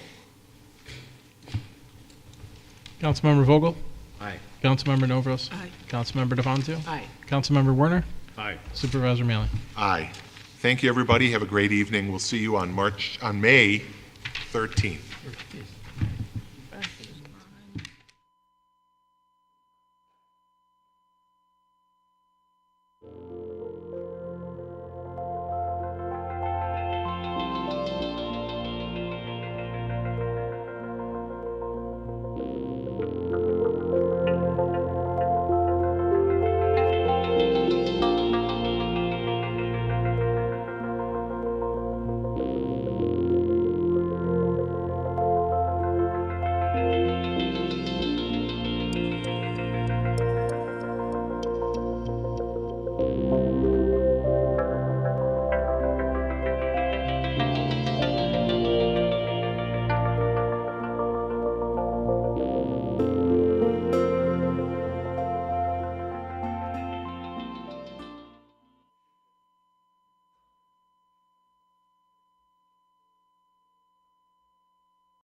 Councilmember Vogel? Aye. Councilmember Novros? Aye. Councilmember DeFonso? Aye. Councilmember Werner? Aye. Supervisor Mealy? Aye. Thank you, everybody. Have a great evening. We'll see you on May 13th. Yes.